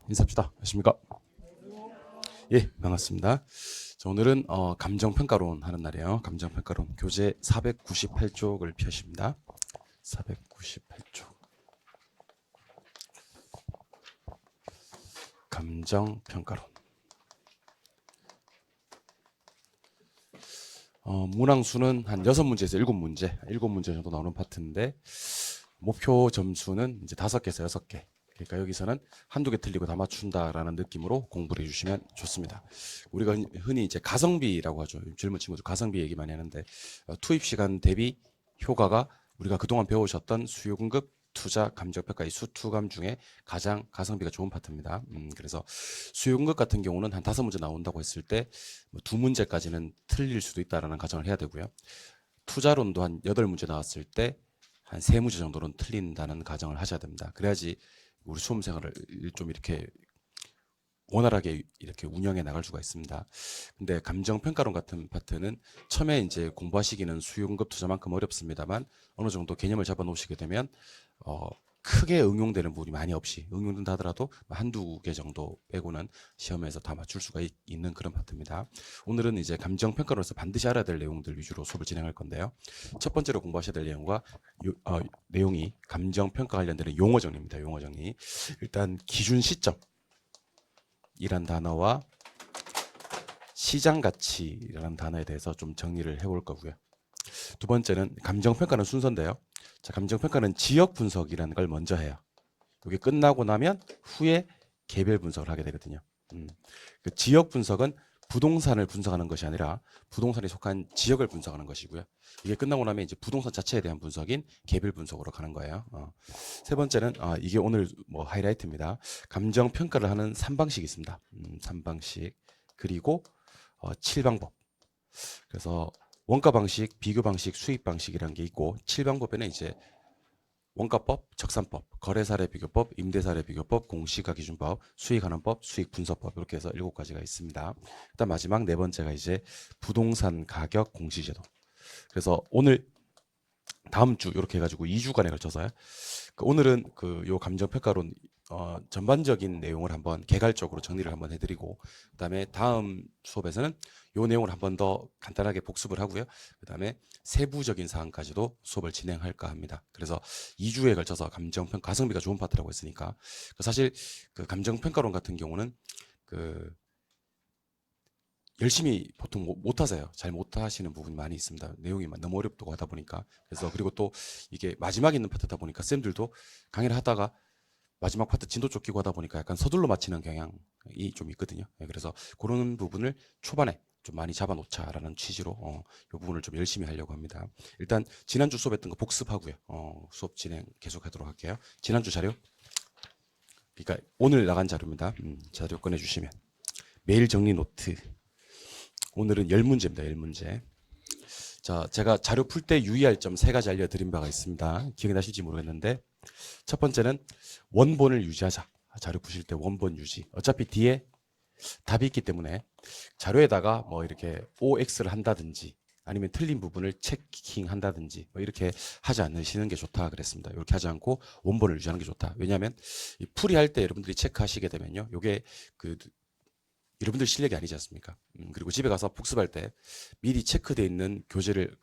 인사합시다. 안녕하십니까? 예, 반갑습니다. 자, 오늘은 감정평가론 하는 날이에요. 감정평가론 교재 498쪽을 펴십니다. 498쪽 감정평가론. 문항수는 한 6문제에서 7문제, 7문제 정도 나오는 파트인데 목표 점수는 이제 5개에서 6개. 그러니까 여기서는 한두 개 틀리고 다 맞춘다라는 느낌으로 공부를 해주시면 좋습니다. 우리가 흔히 이제 가성비라고 하죠. 젊은 친구들 가성비 얘기 많이 하는데 투입 시간 대비 효과가 우리가 그동안 배우셨던 수요공급, 투자, 감정평가 이 수투감 중에 가장 가성비가 좋은 파트입니다. 그래서 수요공급 같은 경우는 한 5문제 나온다고 했을 때 2문제까지는 틀릴 수도 있다라는 가정을 해야 되고요. 투자론도 한 8문제 나왔을 때 한 3문제 정도는 틀린다는 가정을 하셔야 됩니다. 그래야지 우리 수험 생활을 좀 이렇게 원활하게 이렇게 운영해 나갈 수가 있습니다. 근데 감정평가론 같은 파트는 처음에 이제 공부하시기는 수요공급 투자만큼 어렵습니다만 어느 정도 개념을 잡아 놓으시게 되면 크게 응용되는 부분이 많이 없이 응용된다 하더라도 한두 개 정도 빼고는 시험에서 다 맞출 수가 있는 그런 파트입니다. 오늘은 이제 감정평가로서 반드시 알아야 될 내용들 위주로 수업을 진행할 건데요. 첫 번째로 공부하셔야 될 내용과 내용이 감정평가 관련되는 용어 정리입니다. 용어 정리. 일단 기준 시점 이란 단어와 시장 가치라는 단어에 대해서 좀 정리를 해볼 거고요. 두 번째는 감정평가는 순서인데요. 자, 감정평가는 지역 분석이라는 걸 먼저 해요. 이게 끝나고 나면 후에 개별 분석을 하게 되거든요. 그 지역 분석은 부동산을 분석하는 것이 아니라 부동산에 속한 지역을 분석하는 것이고요. 이게 끝나고 나면 이제 부동산 자체에 대한 분석인 개별 분석으로 가는 거예요. 세 번째는 이게 오늘 뭐 하이라이트입니다. 감정 평가를 하는 3방식이 있습니다. 3방식 그리고 7방법. 그래서 원가 방식, 비교 방식, 수익 방식이라는 게 있고 7방법에는 이제 원가법, 적산법, 거래사례 비교법, 임대사례 비교법, 공시가기준법, 수익환원법, 수익분석법 이렇게 해서 7가지가 있습니다. 일단 마지막 4번째가 이제 부동산 가격 공시제도. 그래서 오늘 다음 주 이렇게 해가지고 2주간에 걸쳐서요. 오늘은 요 감정평가론 전반적인 내용을 한번 개괄적으로 정리를 한번 해드리고 그다음에 다음 수업에서는 요 내용을 한번 더 간단하게 복습을 하고요. 그다음에 세부적인 사항까지도 수업을 진행할까 합니다. 그래서 2주에 걸쳐서 감정평가 가성비가 좋은 파트라고 했으니까 사실 그 감정평가론 같은 경우는 그 열심히 보통 못 하세요. 잘 못 하시는 부분이 많이 있습니다. 내용이 너무 어렵다고 하다 보니까. 그래서 그리고 또 이게 마지막에 있는 파트다 보니까 쌤들도 강의를 하다가 마지막 파트 진도 쫓기고 하다 보니까 약간 서둘러 마치는 경향이 좀 있거든요. 그래서 그런 부분을 초반에 좀 많이 잡아놓자라는 취지로 이 부분을 좀 열심히 하려고 합니다. 일단 지난주 수업했던 거 복습하고요. 수업 진행 계속하도록 할게요. 지난주 자료, 그러니까 오늘 나간 자료입니다. 자료 꺼내주시면 메일 정리 노트. 오늘은 10문제입니다. 10문제. 자, 제가 자료 풀 때 유의할 점 3가지 알려드린 바가 있습니다. 기억이 나실지 모르겠는데 첫 번째는 원본을 유지하자. 자료 푸실 때 원본 유지. 어차피 뒤에 답이 있기 때문에 자료에다가 뭐 이렇게 OX를 한다든지 아니면 틀린 부분을 체킹 한다든지 뭐 이렇게 하지 않으시는 게 좋다 그랬습니다. 이렇게 하지 않고 원본을 유지하는 게 좋다. 왜냐하면 풀이할 때 여러분들이 체크하시게 되면요. 요게 여러분들 실력이 아니지 않습니까? 그리고 집에 가서 복습할 때 미리 체크되어 있는 교재를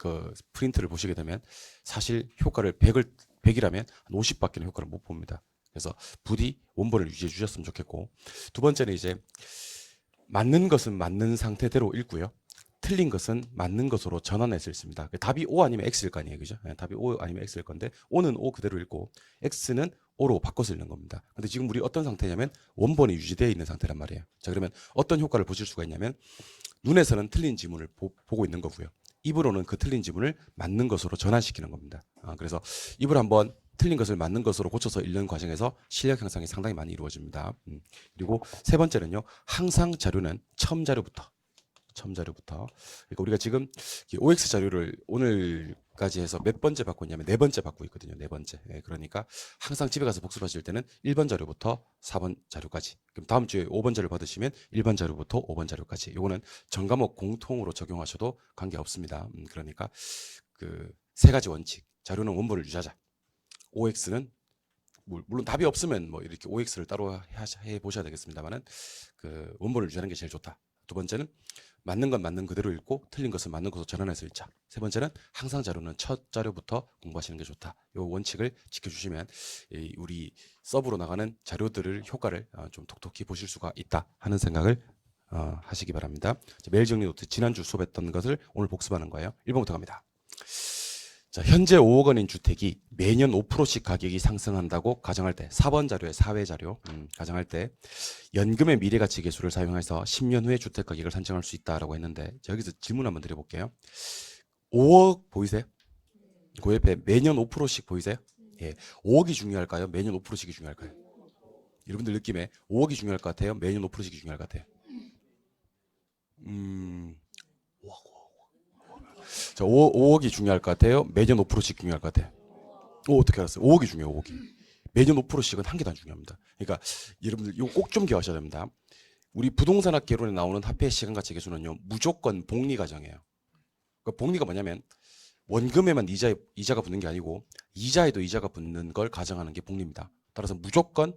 프린트를 보시게 되면 사실 효과를 100이라면 한 50밖에는 효과를 못 봅니다. 그래서 부디 원본을 유지해 주셨으면 좋겠고 두 번째는 이제 맞는 것은 맞는 상태대로 읽고요. 틀린 것은 맞는 것으로 전환할 수 있습니다. 답이 O 아니면 X일 거 아니에요. 그죠? 답이 O 아니면 X일 건데 O는 O 그대로 읽고 X는 O로 바꿔서 읽는 겁니다. 근데 지금 우리 어떤 상태냐면 원본이 유지되어 있는 상태란 말이에요. 자, 그러면 어떤 효과를 보실 수가 있냐면 눈에서는 틀린 지문을 보고 있는 거고요. 입으로는 그 틀린 지문을 맞는 것으로 전환시키는 겁니다. 그래서 입을 한번 틀린 것을 맞는 것으로 고쳐서 읽는 과정에서 실력 향상이 상당히 많이 이루어집니다. 그리고 세 번째는요. 항상 자료는 처음 자료부터 그러니까 우리가 지금 OX 자료를 오늘까지 해서 몇 번째 받고 있냐면 4번째 받고 있거든요. 4번째. 그러니까 항상 집에 가서 복습하실 때는 1번 자료부터 4번 자료까지. 그럼 다음 주에 5번 자료 받으시면 1번 자료부터 5번 자료까지. 이거는 전 과목 공통으로 적용하셔도 관계없습니다. 그러니까 그 3가지 원칙. 자료는 원본을 유지하자. OX는 물론 답이 없으면 뭐 이렇게 OX를 따로 해 보셔야 되겠습니다만은 그 원본을 유지하는 게 제일 좋다. 두 번째는 맞는 건 맞는 그대로 읽고 틀린 것은 맞는 것으로 전환해서 읽자. 세 번째는 항상 자료는 첫 자료부터 공부하시는 게 좋다. 이 원칙을 지켜주시면 우리 서브로 나가는 자료들을 효과를 좀 톡톡히 보실 수가 있다 하는 생각을 하시기 바랍니다. 메일 정리 노트 지난주 수업했던 것을 오늘 복습하는 거예요. 1번부터 갑니다. 자, 현재 5억 원인 주택이 매년 5%씩 가격이 상승한다고 가정할 때 4번 자료에 사회 자료 가정할 때 연금의 미래가치 계수를 사용해서 10년 후에 주택 가격을 산정할 수 있다라고 했는데 여기서 질문 한번 드려볼게요. 5억 보이세요? 그 옆에 매년 5%씩 보이세요? 예, 5억이 중요할까요? 매년 5%씩이 중요할까요? 여러분들 느낌에 5억이 중요할 것 같아요? 매년 5%씩이 중요할 것 같아요? 5억이 중요할 것 같아요? 매년 5%씩 중요할 것 같아요? 어떻게 알았어요? 5억이 중요해요, 5억이. 매년 5%씩은 한 개도 안 중요합니다. 그러니까 여러분들 이거 꼭 좀 기억하셔야 됩니다. 우리 부동산학 개론에 나오는 화폐 시간가치 계수는요, 무조건 복리 과정이에요. 그러니까 복리가 뭐냐면 원금에만 이자가 붙는 게 아니고 이자에도 이자가 붙는 걸 가정하는 게 복리입니다. 따라서 무조건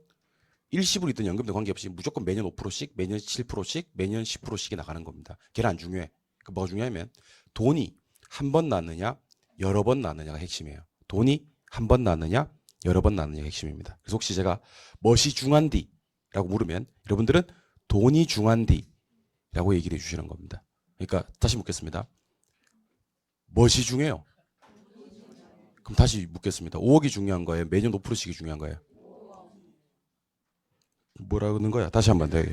일시불 있든 연금도 관계없이 무조건 매년 5%씩, 매년 7%씩, 매년 10%씩이 나가는 겁니다. 걔는 안 중요해. 뭐가 중요하면 돈이 한 번 낳느냐, 여러 번 낳느냐가 핵심이에요. 돈이 한 번 낳느냐, 여러 번 낳느냐가 핵심입니다. 그래서 혹시 제가 멋이 중한디라고 물으면 여러분들은 돈이 중한디라고 얘기를 해주시는 겁니다. 그러니까 다시 묻겠습니다. 멋이 중요해요. 그럼 다시 묻겠습니다. 5억이 중요한 거예요? 매년 5%씩이 중요한 거예요? 뭐라는 거야? 다시 한번 더.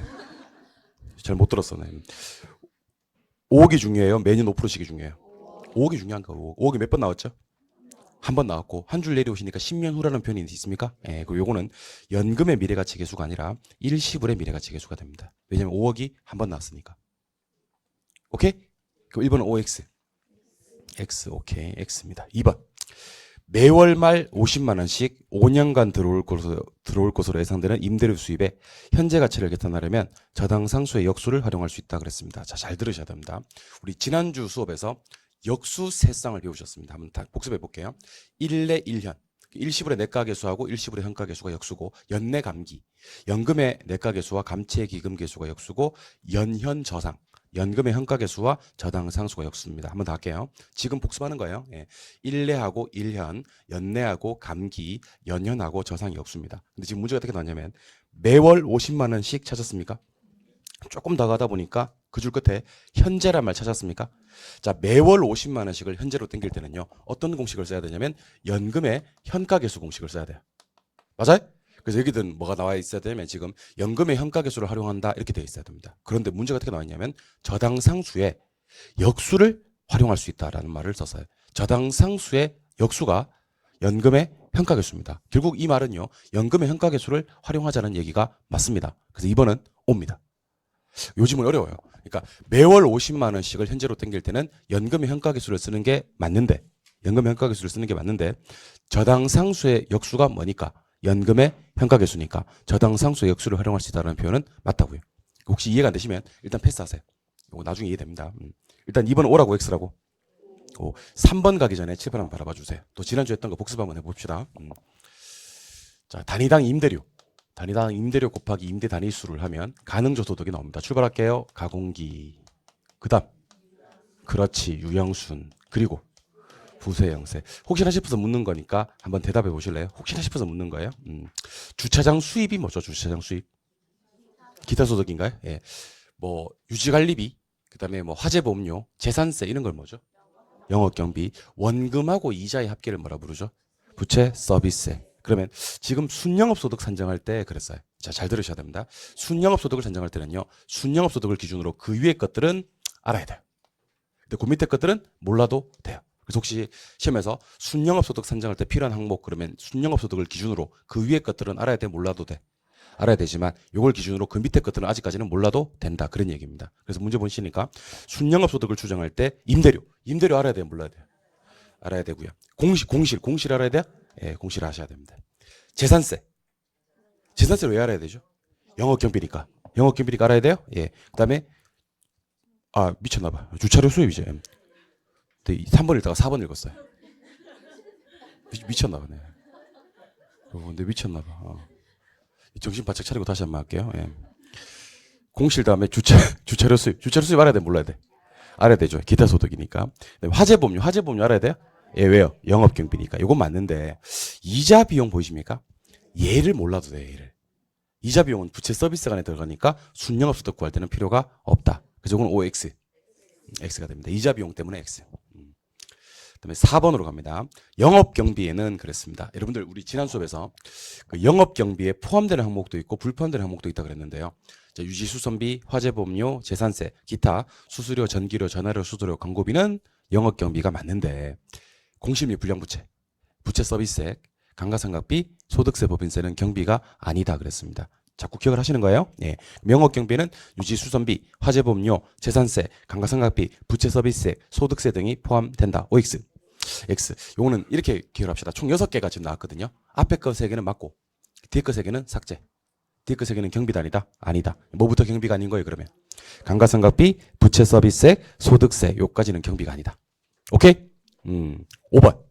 잘 못 들었어. 네. 5억이 중요해요? 매년 5%씩이 중요해요? 5억이 중요한 거예요. 5억이 몇 번 나왔죠? 한 번 나왔고 한 줄 내려오시니까 10년 후라는 표현이 있습니까? 예, 그리고 요거는 연금의 미래가치 계수가 아니라 일시불의 미래가치 계수가 됩니다. 왜냐면 5억이 한 번 나왔으니까. 오케이? 그럼 1번은 OX. X, 오케이. X입니다. 2번. 매월 말 50만 원씩 5년간 들어올 것으로 예상되는 임대료 수입의 현재 가치를 계산하려면 저당상수의 역수를 활용할 수 있다 그랬습니다. 자, 잘 들으셔야 됩니다. 우리 지난주 수업에서 역수 세쌍을 배우셨습니다. 한번 다 복습해 볼게요. 1내 1현. 일시불의 내가계수하고 일시불의 현가계수가 역수고 연내감기. 연금의 내가계수와 감채기금 계수가 역수고 연현저상. 연금의 현가계수와 저당상수가 역수입니다. 한번 더 할게요. 지금 복습하는 거예요. 예. 1내하고 1현, 연내하고 감기, 연현하고 저상이 역수입니다. 근데 지금 문제가 어떻게 나왔냐면 매월 50만 원씩 찾았습니까? 조금 더 가다 보니까 그 줄 끝에 현재란 말 찾았습니까? 자, 매월 50만 원씩을 현재로 땡길 때는요. 어떤 공식을 써야 되냐면 연금의 현가계수 공식을 써야 돼요. 맞아요? 그래서 여기든 뭐가 나와 있어야 되면 지금 연금의 현가계수를 활용한다 이렇게 되어 있어야 됩니다. 그런데 문제가 어떻게 나왔냐면 저당상수의 역수를 활용할 수 있다라는 말을 썼어요. 저당상수의 역수가 연금의 현가계수입니다. 결국 이 말은요. 연금의 현가계수를 활용하자는 얘기가 맞습니다. 그래서 2번은 옵니다. 요즘은 어려워요. 그러니까 매월 50만 원씩을 현재로 땡길 때는 연금의 현가계수를 쓰는 게 맞는데 연금의 현가계수를 쓰는 게 맞는데 저당상수의 역수가 뭐니까 연금의 현가계수니까 저당상수의 역수를 활용할 수 있다는 표현은 맞다고요. 혹시 이해가 안 되시면 일단 패스하세요. 이거 나중에 이해됩니다. 일단 2번 O라고 X라고. 3번 가기 전에 7번 한번 바라봐 주세요. 또 지난주에 했던 거 복습 한번 해봅시다. 자, 단위당 임대료. 단위당 임대료 곱하기 임대 단위수를 하면 가능조소득이 나옵니다. 출발할게요. 가공기. 그 다음. 그렇지. 유형순. 그리고 부세형세. 혹시나 싶어서 묻는 거니까 한번 대답해 보실래요? 혹시나 싶어서 묻는 거예요. 주차장 수입이 뭐죠? 주차장 수입. 기타 소득인가요? 예. 뭐 유지관리비, 그다음에 뭐 화재보험료, 재산세 이런 걸 뭐죠? 영업경비. 원금하고 이자의 합계를 뭐라 부르죠? 부채 서비스세. 그러면 지금 순영업소득 산정할 때 그랬어요. 자, 잘 들으셔야 됩니다. 순영업소득을 산정할 때는요. 순영업소득을 기준으로 그 위의 것들은 알아야 돼요. 근데 그 밑에 것들은 몰라도 돼요. 그래서 혹시 시험에서 순영업소득 산정할 때 필요한 항목 그러면 순영업소득을 기준으로 그 위의 것들은 알아야 돼, 몰라도 돼. 알아야 되지만 이걸 기준으로 그 밑에 것들은 아직까지는 몰라도 된다. 그런 얘기입니다. 그래서 문제 보시니까 순영업소득을 추정할 때 임대료 알아야 돼요, 몰라야 돼요? 알아야 되고요. 공실 알아야 돼요? 예, 공실 아셔야 됩니다. 재산세를 왜 알아야 되죠? 영업경비니까. 영업경비니까 알아야 돼요? 예. 그다음에 미쳤나봐. 주차료 수입이죠. 3번 읽다가 4번 읽었어요. 미쳤나보네. 근데 미쳤나봐. 정신 바짝 차리고 다시 한번 할게요. 예. 공실 다음에 주차료 수입. 주차료 수입 알아야 돼, 몰라야 돼? 알아야 되죠. 기타 소득이니까. 화재보험료. 화재보험료 알아야 돼요? 예, 왜요? 영업경비니까. 요건 맞는데, 이자 비용 보이십니까? 얘를 몰라도 돼요, 얘를. 이자 비용은 부채 서비스가 안에 들어가니까 순영업소득 구할 때는 필요가 없다. 그래서 이건 OX. X가 됩니다. 이자 비용 때문에 X. 그다음에 4번으로 갑니다. 영업경비에는 그랬습니다. 여러분들 우리 지난 수업에서 그 영업경비에 포함되는 항목도 있고 불포함되는 항목도 있다 그랬는데요. 자, 유지수선비, 화재보험료, 재산세, 기타, 수수료, 전기료, 전화료, 수수료, 광고비는 영업경비가 맞는데 공실및 불량부채, 부채 서비스액, 감가상각비, 소득세, 법인세는 경비가 아니다 그랬습니다. 자꾸 기억을 하시는 거예요. 예. 영업경비는 유지수선비, 화재보험료, 재산세, 감가상각비, 부채 서비스액, 소득세 등이 포함된다. OX. X. 요거는 이렇게 기억을 합시다. 총 6개가 지금 나왔거든요. 앞에 거 3개는 맞고 뒤에 거 3개는 삭제. 뒤에 거 3개는 경비다 아니다? 아니다. 뭐부터 경비가 아닌 거예요 그러면? 감가상각비, 부채 서비스액, 소득세 요까지는 경비가 아니다. 오케이? 5번.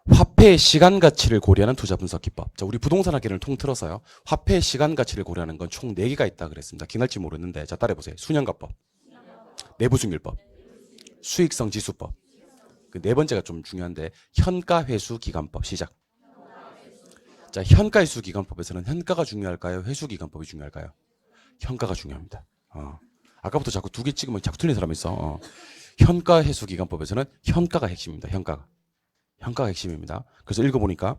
화폐의 시간 가치를 고려하는 투자 분석 기법. 자, 우리 부동산 학계를 통틀어서요. 화폐의 시간 가치를 고려하는 건 총 4개가 있다 그랬습니다. 기날지 모르는데 자, 따라해 보세요. 수년가법, 내부순율법, 수익성 지수법. 그 4번째가 좀 중요한데 현가회수기간법 시작. 자, 현가회수기간법에서는 현가가 중요할까요? 회수기간법이 중요할까요? 현가가 중요합니다. 아까부터 자꾸 2개 찍으면 자꾸 틀린 사람이 있어. 현가회수기간법에서는 현가가 핵심입니다. 현가가 핵심입니다. 그래서 읽어보니까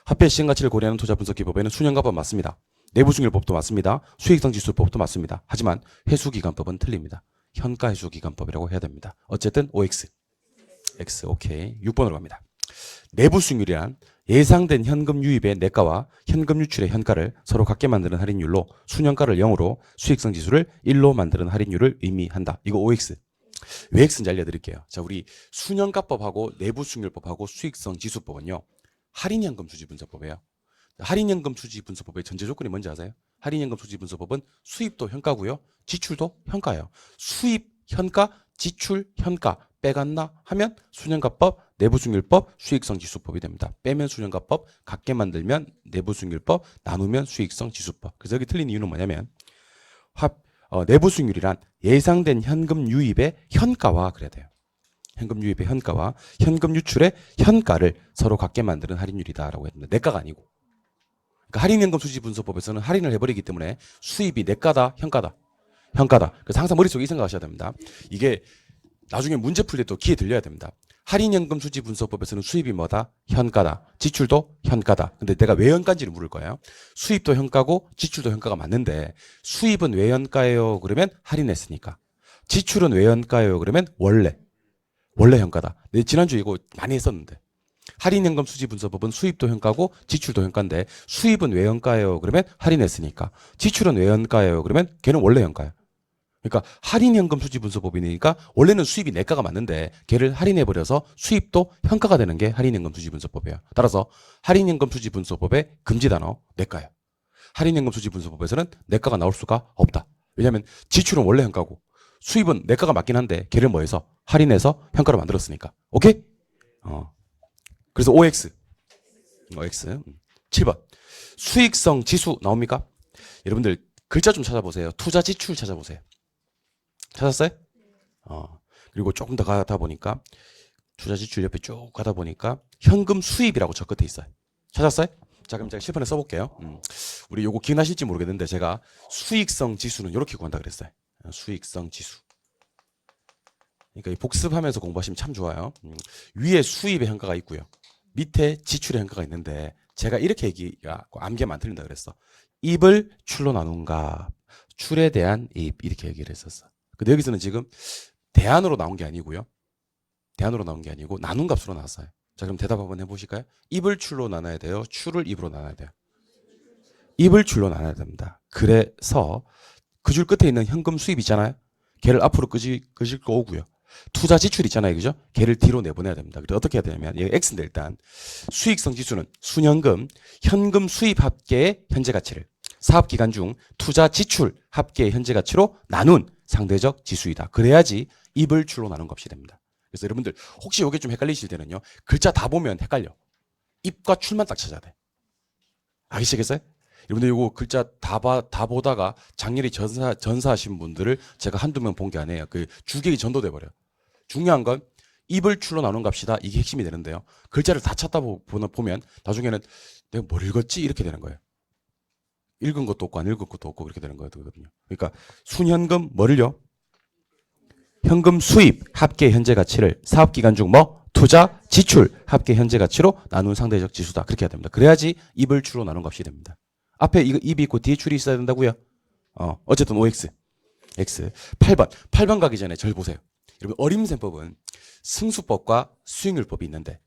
화폐 시행가치를 고려하는 투자분석기법에는 수년가법 맞습니다. 내부순율법도 맞습니다. 수익성지수법도 맞습니다. 하지만 회수기간법은 틀립니다. 현가회수기간법이라고 해야 됩니다. 어쨌든 OX. X. 오케이. 6번으로 갑니다. 내부수익률이란 예상된 현금 유입의 내가와 현금 유출의 현가를 서로 같게 만드는 할인율로 수년가를 0으로 수익성 지수를 1로 만드는 할인율을 의미한다. 이거 OX. 왜 X인지 알려드릴게요. 자, 우리 수년가법하고 내부수익률법하고 수익성 지수법은요. 할인연금 수지분석법이에요. 할인연금 수지분석법의 전제 조건이 뭔지 아세요? 할인연금 수지분석법은 수입도 현가고요. 지출도 현가예요. 수입 현가, 지출 현가 빼갔나 하면 수년가법, 내부수익률법, 수익성 지수법이 됩니다. 빼면 수년가법, 같게 만들면 내부수익률법, 나누면 수익성 지수법. 그래서 여기 틀린 이유는 뭐냐면 내부수익률이란 예상된 현금 유입의 현가와 그래야 돼요. 현금 유입의 현가와 현금 유출의 현가를 서로 같게 만드는 할인율이다라고 했는데 내가가 아니고. 그러니까 할인연금 수지분석법에서는 할인을 해버리기 때문에 수입이 내가다, 현가다. 현가다. 그래서 항상 머릿속에 이 생각하셔야 됩니다. 이게 나중에 문제 풀 때 또 귀에 들려야 됩니다. 할인연금 수지분석법에서는 수입이 뭐다? 현가다. 지출도 현가다. 근데 내가 왜 현가인지를 물을 거예요. 수입도 현가고 지출도 현가가 맞는데 수입은 왜 현가예요? 그러면 할인했으니까. 지출은 왜 현가예요? 그러면 원래 현가다. 내 지난주에 이거 많이 했었는데 할인연금 수지분석법은 수입도 현가고 지출도 현가인데 수입은 왜 현가예요? 그러면 할인했으니까. 지출은 왜 현가예요? 그러면 걔는 원래 현가야. 그러니까 할인연금 수지분석법이니까 원래는 수입이 내가가 맞는데 걔를 할인해버려서 수입도 현가가 되는 게 할인연금 수지분석법이에요. 따라서 할인연금 수지분석법의 금지 단어 내가예요. 할인연금 수지분석법에서는 내가가 나올 수가 없다. 왜냐하면 지출은 원래 현가고 수입은 내가가 맞긴 한데 걔를 뭐해서 할인해서 현가로 만들었으니까. 오케이? 그래서 OX. OX. 7번. 수익성 지수 나옵니까? 여러분들 글자 좀 찾아보세요. 투자 지출 찾아보세요. 찾았어요? 그리고 조금 더 가다 보니까 투자 지출 옆에 쭉 가다 보니까 현금 수입이라고 저 끝에 있어요. 찾았어요? 자, 그럼 제가 실판에 써볼게요. 우리 요거 기억나실지 모르겠는데 제가 수익성 지수는 이렇게 구한다 그랬어요. 수익성 지수. 그러니까 이 복습하면서 공부하시면 참 좋아요. 위에 수입의 현가가 있고요. 밑에 지출의 현가가 있는데 제가 이렇게 암기하면 안 틀린다 그랬어. 입을 출로 나눈 값. 출에 대한 입 이렇게 얘기를 했었어. 근데 여기서는 지금 대안으로 나온 게 아니고요. 대안으로 나온 게 아니고 나눈 값으로 나왔어요. 자, 그럼 대답 한번 해보실까요? 입을 출로 나눠야 돼요? 출을 입으로 나눠야 돼요? 입을 출로 나눠야 됩니다. 그래서 그 줄 끝에 있는 현금 수입 있잖아요. 걔를 앞으로 끄실 거고요. 투자 지출 있잖아요. 그죠? 걔를 뒤로 내보내야 됩니다. 그래서 어떻게 해야 되냐면 얘가 X인데 일단 수익성 지수는 순현금, 현금 수입 합계의 현재 가치를 사업기간 중 투자 지출 합계의 현재 가치로 나눈 상대적 지수이다. 그래야지 입을 출로 나눈 값이 됩니다. 그래서 여러분들 혹시 이게 좀 헷갈리실 때는요. 글자 다 보면 헷갈려. 입과 출만 딱 찾아야 돼. 아시겠어요? 여러분들 이거 글자 다 보다가 작년에 전사하신 분들을 제가 한두 명 본 게 아니에요. 그 주객이 전도돼 버려요. 중요한 건 입을 출로 나눈 값이다. 이게 핵심이 되는데요. 글자를 다 찾다 보면 나중에는 내가 뭘 읽었지? 이렇게 되는 거예요. 읽은 것도 없고 안 읽은 것도 없고 그렇게 되는 거거든요. 그러니까 순현금 뭐를요? 현금 수입 합계 현재 가치를 사업기간 중 뭐? 투자, 지출 합계 현재 가치로 나눈 상대적 지수다. 그렇게 해야 됩니다. 그래야지 입을 출로 나눈 값이 됩니다. 앞에 이거 입이 있고 뒤에 줄이 있어야 된다고요? 어쨌든 OX. X. 8번 가기 전에 절 보세요. 여러분 어림셈법은 승수법과 수익률법이 있는데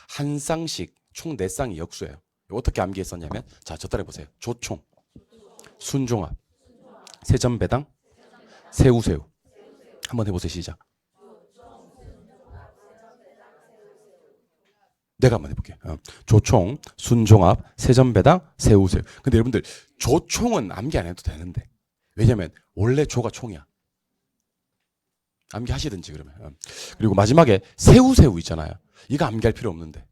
한 쌍씩 총 4쌍이 역수예요. 어떻게 암기했었냐면 자, 저 따라 보세요. 조총, 순종합, 세전배당, 세우세우. 한번 해보세요. 시작. 내가 한번 해볼게요. 조총, 순종합, 세전배당, 세우세우. 근데 여러분들 조총은 암기 안 해도 되는데 왜냐면 원래 조가 총이야. 암기하시든지 그러면. 그리고 마지막에 세우세우 있잖아요. 이거 암기할 필요 없는데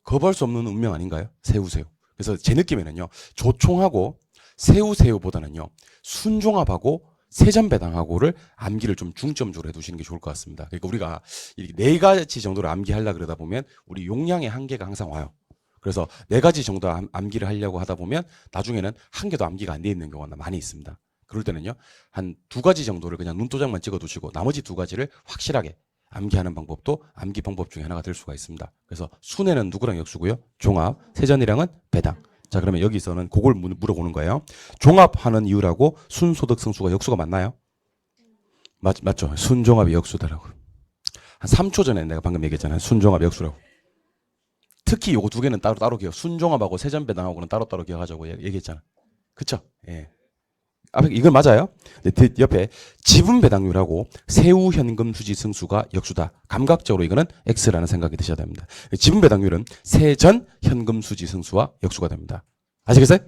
거부할 수 없는 운명 아닌가요? 세우세우. 그래서 제 느낌에는요. 조총하고 세우세우보다는요. 순종합하고 세전배당하고를 암기를 좀 중점적으로 해두시는 게 좋을 것 같습니다. 그러니까 우리가 이 4가지 정도를 암기하려고 그러다 보면 우리 용량의 한계가 항상 와요. 그래서 4가지 정도 암기를 하려고 하다 보면 나중에는 한 개도 암기가 안 돼 있는 경우가 많이 있습니다. 그럴 때는요. 한 2가지 정도를 그냥 눈도장만 찍어두시고 나머지 2가지를 확실하게 암기하는 방법도 암기 방법 중에 하나가 될 수가 있습니다. 그래서 순에는 누구랑 역수고요? 종합, 세전이랑은 배당. 자, 그러면 여기서는 그걸 물어보는 거예요. 종합하는 이유라고 순소득 승수가 역수가 맞나요? 맞죠? 순종합이 역수다라고. 한 3초 전에 내가 방금 얘기했잖아요. 순종합 역수라고. 특히 요거 2개는 따로 기억. 순종합하고 세전배당하고는 따로 기억하자고 얘기했잖아. 그쵸? 예. 앞에 이건 맞아요. 근데 옆에 지분배당률하고 세후현금 수지 승수가 역수다. 감각적으로 이거는 X라는 생각이 드셔야 됩니다. 지분배당률은 세전 현금 수지 승수와 역수가 됩니다. 아시겠어요?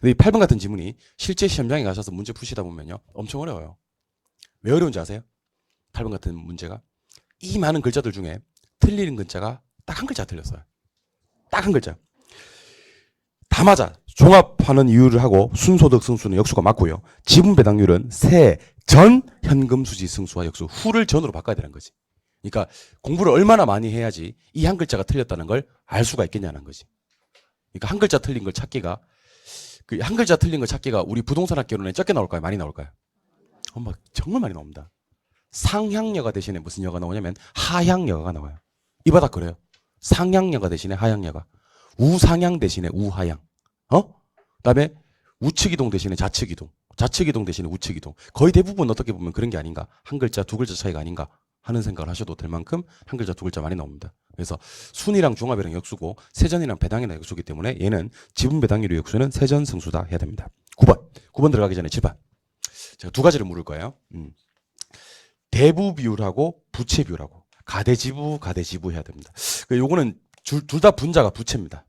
근데 이 8번 같은 지문이 실제 시험장에 가셔서 문제 푸시다 보면요. 엄청 어려워요. 왜 어려운지 아세요? 8번 같은 문제가 이 많은 글자들 중에 틀리는 글자가 딱 한 글자 틀렸어요. 딱 한 글자. 다 맞아. 종합하는 이유를 하고 순소득 승수는 역수가 맞고요. 지분배당률은 세전 현금 수지 승수와 역수 후를 전으로 바꿔야 되는 거지. 그러니까 공부를 얼마나 많이 해야지 이 한 글자가 틀렸다는 걸 알 수가 있겠냐는 거지. 그러니까 한 글자 틀린 걸 찾기가 그 한 글자 틀린 걸 찾기가 우리 부동산 학교로는 적게 나올까요? 많이 나올까요? 정말 많이 나옵니다. 상향여가 대신에 무슨 여가 나오냐면 하향여가 나와요. 이 바닥 그래요. 상향여가 대신에 하향여가. 우상향 대신에 우하향. 그다음에 우측이동 대신에 좌측이동. 좌측이동 대신에 우측이동. 거의 대부분 어떻게 보면 그런 게 아닌가. 한 글자, 2글자 차이가 아닌가 하는 생각을 하셔도 될 만큼 한 글자, 2글자 많이 나옵니다. 그래서 순이랑 종합이랑 역수고 세전이랑 배당이랑 역수기 때문에 얘는 지분배당률의 역수는 세전승수다 해야 됩니다. 9번 들어가기 전에 7번. 제가 2가지를 물을 거예요. 대부 비율하고 부채 비율하고 가대지부 해야 됩니다. 요거는 둘 다 분자가 부채입니다.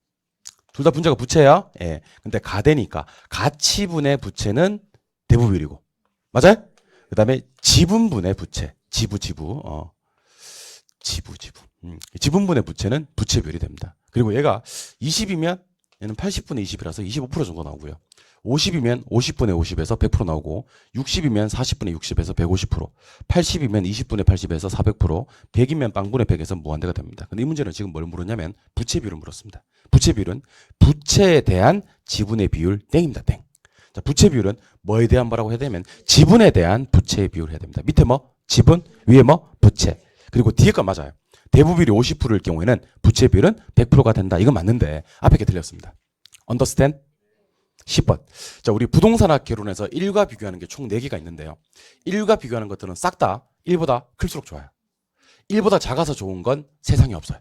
둘 다 분자가 부채야. 예. 근데 가대니까 가치분의 부채는 대부 비율이고. 맞아요? 그다음에 지분분의 부채. 지부. 지분분의 부채는 부채 비율이 됩니다. 그리고 얘가 20이면 얘는 80분의 20이라서 25% 정도 나오고요. 50이면 50분의 50에서 100% 나오고 60이면 40분의 60에서 150%, 80이면 20분의 80에서 400%, 100이면 빵분의 100에서 무한대가 됩니다. 근데 이 문제는 지금 뭘 물었냐면 부채 비율을 물었습니다. 부채 비율은 부채에 대한 지분의 비율 땡입니다. 땡. 자, 부채 비율은 뭐에 대한 뭐라고 해야 되면 지분에 대한 부채의 비율을 해야 됩니다. 밑에 뭐? 지분, 위에 뭐? 부채. 그리고 뒤에 거 맞아요. 대부 비율이 50%일 경우에는 부채 비율은 100%가 된다. 이건 맞는데 앞에 게 틀렸습니다. Understand? 10번. 자, 우리 부동산학 개론에서 1과 비교하는 게 총 4개가 있는데요. 1과 비교하는 것들은 싹 다 1보다 클수록 좋아요. 1보다 작아서 좋은 건 세상에 없어요.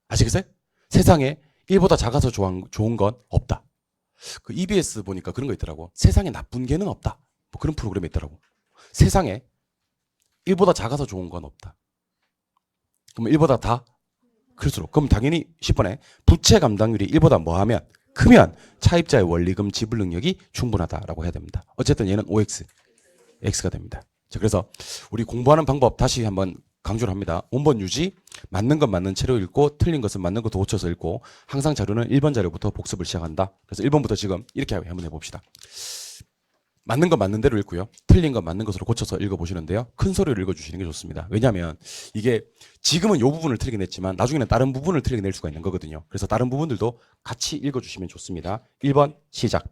아시겠어요? 세상에 1보다 작아서 좋은 건 없다. 그 EBS 보니까 그런 거 있더라고. 세상에 나쁜 개는 없다. 뭐 그런 프로그램이 있더라고. 세상에 1보다 작아서 좋은 건 없다. 그럼 1보다 다 클수록. 그럼 당연히 10번에 부채 감당률이 1보다 뭐하면 크면 차입자의 원리금 지불 능력이 충분하다라고 해야 됩니다. 어쨌든 얘는 OX, X가 됩니다. 자, 그래서 우리 공부하는 방법 다시 한번 강조를 합니다. 원본 유지, 맞는 건 맞는 채로 읽고 틀린 것은 맞는 것도 고쳐서 읽고 항상 자료는 1번 자료부터 복습을 시작한다. 그래서 1번부터 지금 이렇게 한번 해봅시다. 맞는 건 맞는 대로 읽고요. 틀린 건 맞는 것으로 고쳐서 읽어보시는데요. 큰 소리로 읽어주시는 게 좋습니다. 왜냐하면 이게 지금은 이 부분을 틀리게 냈지만 나중에는 다른 부분을 틀리게 낼 수가 있는 거거든요. 그래서 다른 부분들도 같이 읽어주시면 좋습니다. 1번 시작.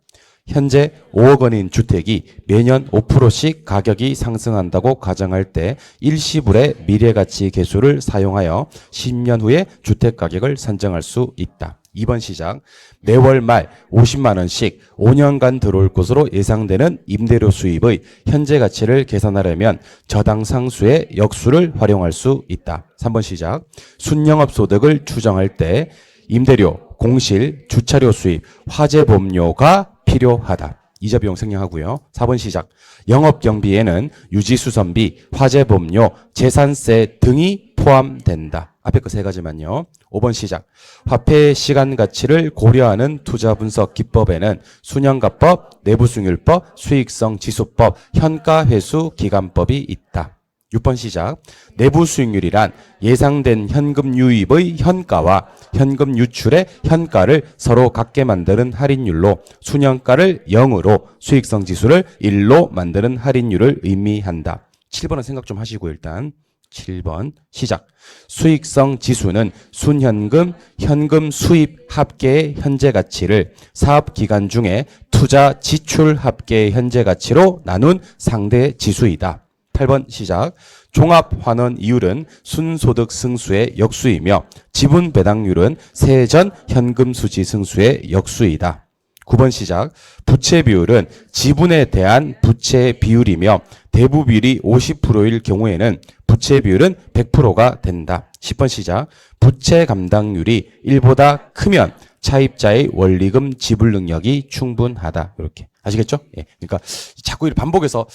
현재 5억 원인 주택이 매년 5%씩 가격이 상승한다고 가정할 때 일시불의 미래가치 계수를 사용하여 10년 후에 주택 가격을 산정할 수 있다. 2번 시작. 매월 말 50만 원씩 5년간 들어올 것으로 예상되는 임대료 수입의 현재 가치를 계산하려면 저당 상수의 역수를 활용할 수 있다. 3번 시작. 순영업 소득을 추정할 때 임대료, 공실, 주차료 수입, 화재보험료가 필요하다. 이자 비용 생략하고요. 4번 시작. 영업경비에는 유지수선비, 화재보험료, 재산세 등이 포함된다. 앞에 거 세 가지만요. 5번 시작. 화폐의 시간 가치를 고려하는 투자 분석 기법에는 순영가법, 내부수익률법, 수익성 지수법, 현가회수 기간법이 있다. 6번 시작. 내부 수익률이란 예상된 현금 유입의 현가와 현금 유출의 현가를 서로 같게 만드는 할인율로 순현가를 0으로 수익성 지수를 1로 만드는 할인율을 의미한다. 7번은 생각 좀 하시고 일단 7번 시작. 수익성 지수는 순현금, 현금 수입 합계의 현재 가치를 사업 기간 중에 투자 지출 합계의 현재 가치로 나눈 상대 지수이다. 8번 시작. 종합환원 이율은 순소득 승수의 역수이며 지분 배당률은 세전 현금 수지 승수의 역수이다. 9번 시작. 부채 비율은 지분에 대한 부채 비율이며 대부 비율이 50%일 경우에는 부채 비율은 100%가 된다. 10번 시작. 부채 감당률이 1보다 크면 차입자의 원리금 지불 능력이 충분하다. 이렇게. 아시겠죠? 예. 그러니까 자꾸 반복해서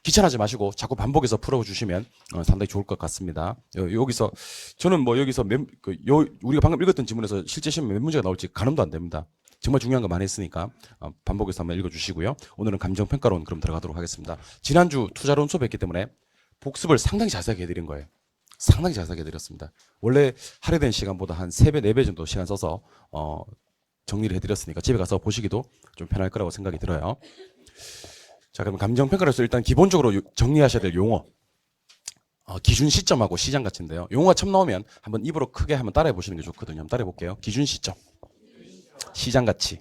귀찮아하지 마시고 자꾸 반복해서 풀어주시면 상당히 좋을 것 같습니다. 여기서 저는 뭐 여기서 우리가 방금 읽었던 지문에서 실제 시험에 몇 문제가 나올지 가늠도 안 됩니다. 정말 중요한 거 많이 했으니까 반복해서 한번 읽어주시고요. 오늘은 감정평가론 그럼 들어가도록 하겠습니다. 지난주 투자론 수업했기 때문에 복습을 상당히 자세하게 해드린 거예요. 상당히 자세하게 해드렸습니다. 원래 할애된 시간보다 한 3배, 4배 정도 시간 써서 정리를 해드렸으니까 집에 가서 보시기도 좀 편할 거라고 생각이 들어요. 자, 그럼 감정평가로서 일단 기본적으로 정리하셔야 될 용어. 기준 시점하고 시장 가치인데요. 용어가 처음 나오면 한번 입으로 크게 한번 따라해 보시는 게 좋거든요. 한번 따라해 볼게요. 기준 시점, 시장 가치.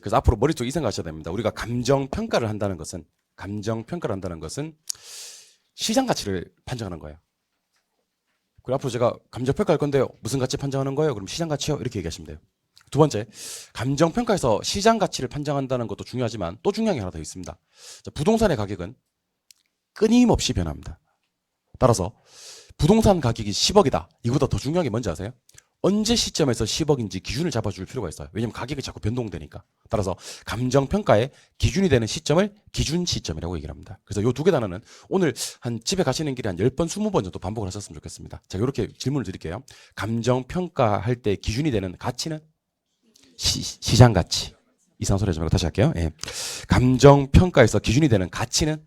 그래서 앞으로 머릿속에 이 생각하셔야 됩니다. 우리가 감정평가를 한다는 것은 시장 가치를 판정하는 거예요. 그리고 앞으로 제가 감정평가 할 건데요. 무슨 가치 판정하는 거예요? 그럼 시장 가치요. 이렇게 얘기하시면 돼요. 두 번째, 감정평가에서 시장 가치를 판정한다는 것도 중요하지만 또 중요한 게 하나 더 있습니다. 자, 부동산의 가격은 끊임없이 변합니다. 따라서 부동산 가격이 10억이다. 이거보다 더 중요한 게 뭔지 아세요? 언제 시점에서 10억인지 기준을 잡아줄 필요가 있어요. 왜냐하면 가격이 자꾸 변동되니까. 따라서 감정평가의 기준이 되는 시점을 기준 시점이라고 얘기를 합니다. 그래서 이 두 개 단어는 오늘 한 집에 가시는 길에 한 10번, 20번 정도 반복을 하셨으면 좋겠습니다. 자, 이렇게 질문을 드릴게요. 감정평가할 때 기준이 되는 가치는? 시장 가치. 이상한 소리 하지 말고 다시 할게요. 예. 감정평가에서 기준이 되는 가치는?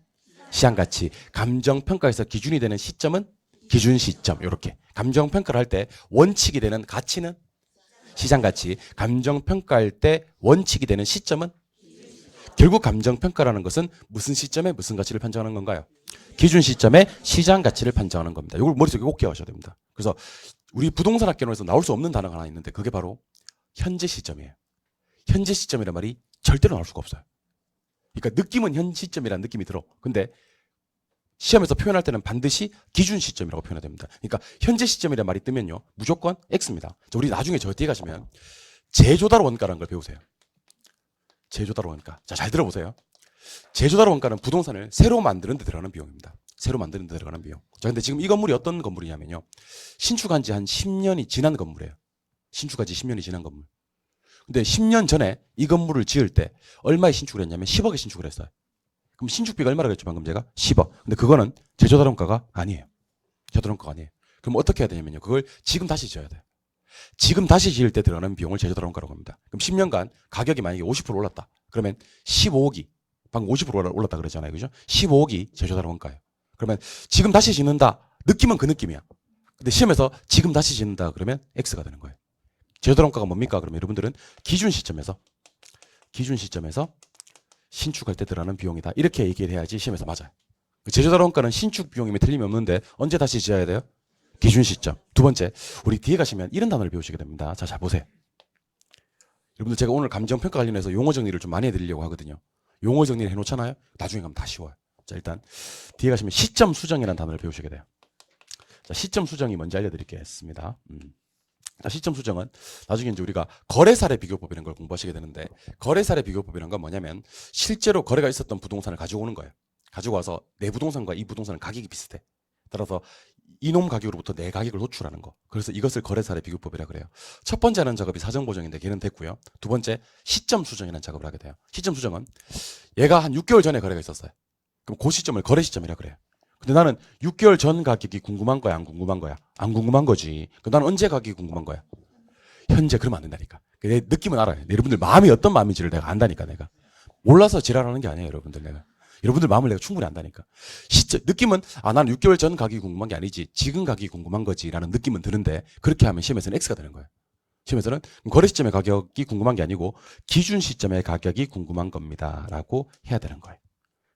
시장 가치. 감정평가에서 기준이 되는 시점은? 기준 시점. 이렇게. 감정평가를 할 때 원칙이 되는 가치는? 시장 가치. 감정평가할 때 원칙이 되는 시점은? 결국 감정평가라는 것은 무슨 시점에 무슨 가치를 판정하는 건가요? 기준 시점에 시장 가치를 판정하는 겁니다. 이걸 머릿속에 꼭 기억하셔야 됩니다. 그래서 우리 부동산 학개론에서 나올 수 없는 단어가 하나 있는데 그게 바로 현재 시점이에요. 현재 시점이란 말이 절대로 나올 수가 없어요. 그러니까 느낌은 현 시점이라는 느낌이 들어. 근데 시험에서 표현할 때는 반드시 기준 시점이라고 표현해야 됩니다. 그러니까 현재 시점이라는 말이 뜨면요. 무조건 X입니다. 자, 우리 나중에 저 뒤에 가시면 제조달 원가라는 걸 배우세요. 제조달 원가. 자, 잘 들어보세요. 제조달 원가는 부동산을 새로 만드는 데 들어가는 비용입니다. 새로 만드는 데 들어가는 비용. 자, 근데 지금 이 건물이 어떤 건물이냐면요. 신축한 지 한 10년이 지난 건물이에요. 신축한 지 10년이 지난 건물. 근데 10년 전에 이 건물을 지을 때 얼마에 신축을 했냐면 10억에 신축을 했어요. 그럼 신축비가 얼마라고 했죠 방금 제가? 10억. 근데 그거는 제조달원가가 아니에요. 제조달원가가 아니에요. 그럼 어떻게 해야 되냐면요. 그걸 지금 다시 지어야 돼요. 지금 다시 지을 때 들어가는 비용을 제조달원가라고 합니다. 그럼 10년간 가격이 만약에 50% 올랐다. 그러면 15억이 방금 50% 올랐다 그러잖아요. 그죠? 15억이 제조달원가예요. 그러면 지금 다시 짓는다. 느낌은 그 느낌이야. 근데 시험에서 지금 다시 짓는다 그러면 X가 되는 거예요. 제조달원가가 뭡니까? 그러면 여러분들은 기준 시점에서 신축할 때 들어가는 비용이다. 이렇게 얘기를 해야지 시험에서 맞아요. 제조달원가는 신축 비용이면 틀림이 없는데 언제 다시 지어야 돼요? 기준 시점. 두 번째, 우리 뒤에 가시면 이런 단어를 배우시게 됩니다. 자, 잘 보세요. 여러분들 제가 오늘 감정평가 관련해서 용어 정리를 좀 많이 해드리려고 하거든요. 용어 정리를 해놓잖아요. 나중에 가면 다 쉬워요. 자, 일단 뒤에 가시면 시점 수정이라는 단어를 배우시게 돼요. 자, 시점 수정이 뭔지 알려드리겠습니다. 자, 시점 수정은 나중에 이제 우리가 거래사례 비교법이라는 걸 공부하시게 되는데, 거래사례 비교법이라는 건 뭐냐면 실제로 거래가 있었던 부동산을 가지고 오는 거예요. 가지고 와서 내 부동산과 이 부동산은 가격이 비슷해. 따라서 이놈 가격으로부터 내 가격을 노출하는 거. 그래서 이것을 거래사례 비교법이라 그래요. 첫 번째 하는 작업이 사정보정인데 걔는 됐고요. 두 번째 시점 수정이라는 작업을 하게 돼요. 시점 수정은 얘가 한 6개월 전에 거래가 있었어요. 그럼 그 시점을 거래 시점이라 그래요. 근데 나는 6개월 전 가격이 궁금한 거야, 안 궁금한 거야? 안 궁금한 거지. 그럼 나는 언제 가격이 궁금한 거야? 현재. 그러면 안 된다니까. 내 느낌은 알아요. 여러분들 마음이 어떤 마음인지를 내가 안다니까. 내가 몰라서 지랄하는 게 아니에요, 여러분들. 내가 여러분들 마음을 내가 충분히 안다니까. 느낌은 나는 6개월 전 가격이 궁금한 게 아니지, 지금 가격이 궁금한 거지라는 느낌은 드는데, 그렇게 하면 시험에서는 X가 되는 거예요. 시험에서는 거래 시점의 가격이 궁금한 게 아니고 기준 시점의 가격이 궁금한 겁니다라고 해야 되는 거예요.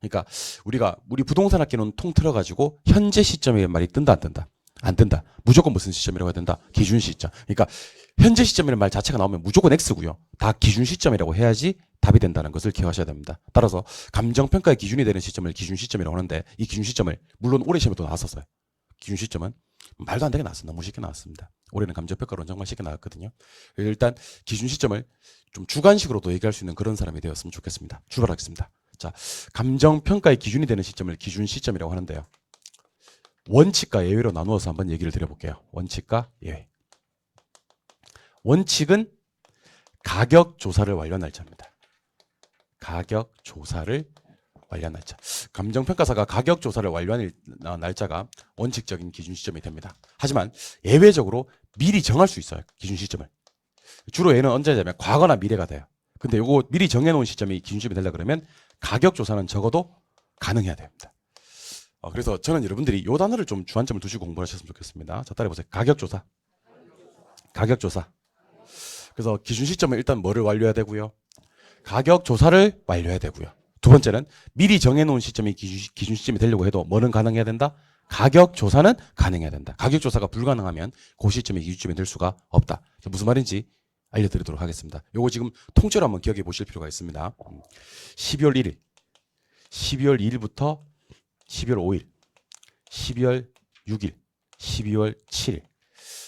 그러니까 우리 부동산 학기는 통틀어 가지고 현재 시점의 말이 뜬다 안 뜬다? 안 뜬다. 무조건 무슨 시점이라고 해야 된다? 기준 시점. 그러니까 현재 시점이라는 말 자체가 나오면 무조건 X고요. 다 기준 시점이라고 해야지 답이 된다는 것을 기억하셔야 됩니다. 따라서 감정평가의 기준이 되는 시점을 기준 시점이라고 하는데, 이 기준 시점을 물론 올해 시험에도 나왔었어요. 기준 시점은 말도 안 되게 나왔어요. 너무 쉽게 나왔습니다. 올해는 감정평가로는 정말 쉽게 나왔거든요. 일단 기준 시점을 좀 주관식으로도 얘기할 수 있는 그런 사람이 되었으면 좋겠습니다. 출발하겠습니다. 자, 감정평가의 기준이 되는 시점을 기준 시점이라고 하는데요. 원칙과 예외로 나누어서 한번 얘기를 드려볼게요. 원칙과 예외. 원칙은 가격 조사를 완료한 날짜입니다. 가격 조사를 완료한 날짜. 감정평가사가 가격 조사를 완료한 날짜가 원칙적인 기준 시점이 됩니다. 하지만 예외적으로 미리 정할 수 있어요. 기준 시점을. 주로 얘는 언제냐면 과거나 미래가 돼요. 근데 요거 미리 정해놓은 시점이 기준 시점이 되려 그러면 가격 조사는 적어도 가능해야 됩니다. 그래서 저는 여러분들이 요 단어를 좀 주안점을 두시고 공부하셨으면 좋겠습니다. 자, 따라해보세요. 가격 조사. 가격 조사. 그래서 기준 시점은 일단 뭐를 완료해야 되고요. 가격 조사를 완료해야 되고요. 두 번째는 미리 정해놓은 시점이 기준 시점이 되려고 해도 뭐는 가능해야 된다? 가격 조사는 가능해야 된다. 가격 조사가 불가능하면 그 시점이 기준 시점이 될 수가 없다. 무슨 말인지 알려드리도록 하겠습니다. 요거 지금 통째로 한번 기억해 보실 필요가 있습니다. 12월 1일, 12월 2일부터 12월 5일, 12월 6일, 12월 7일.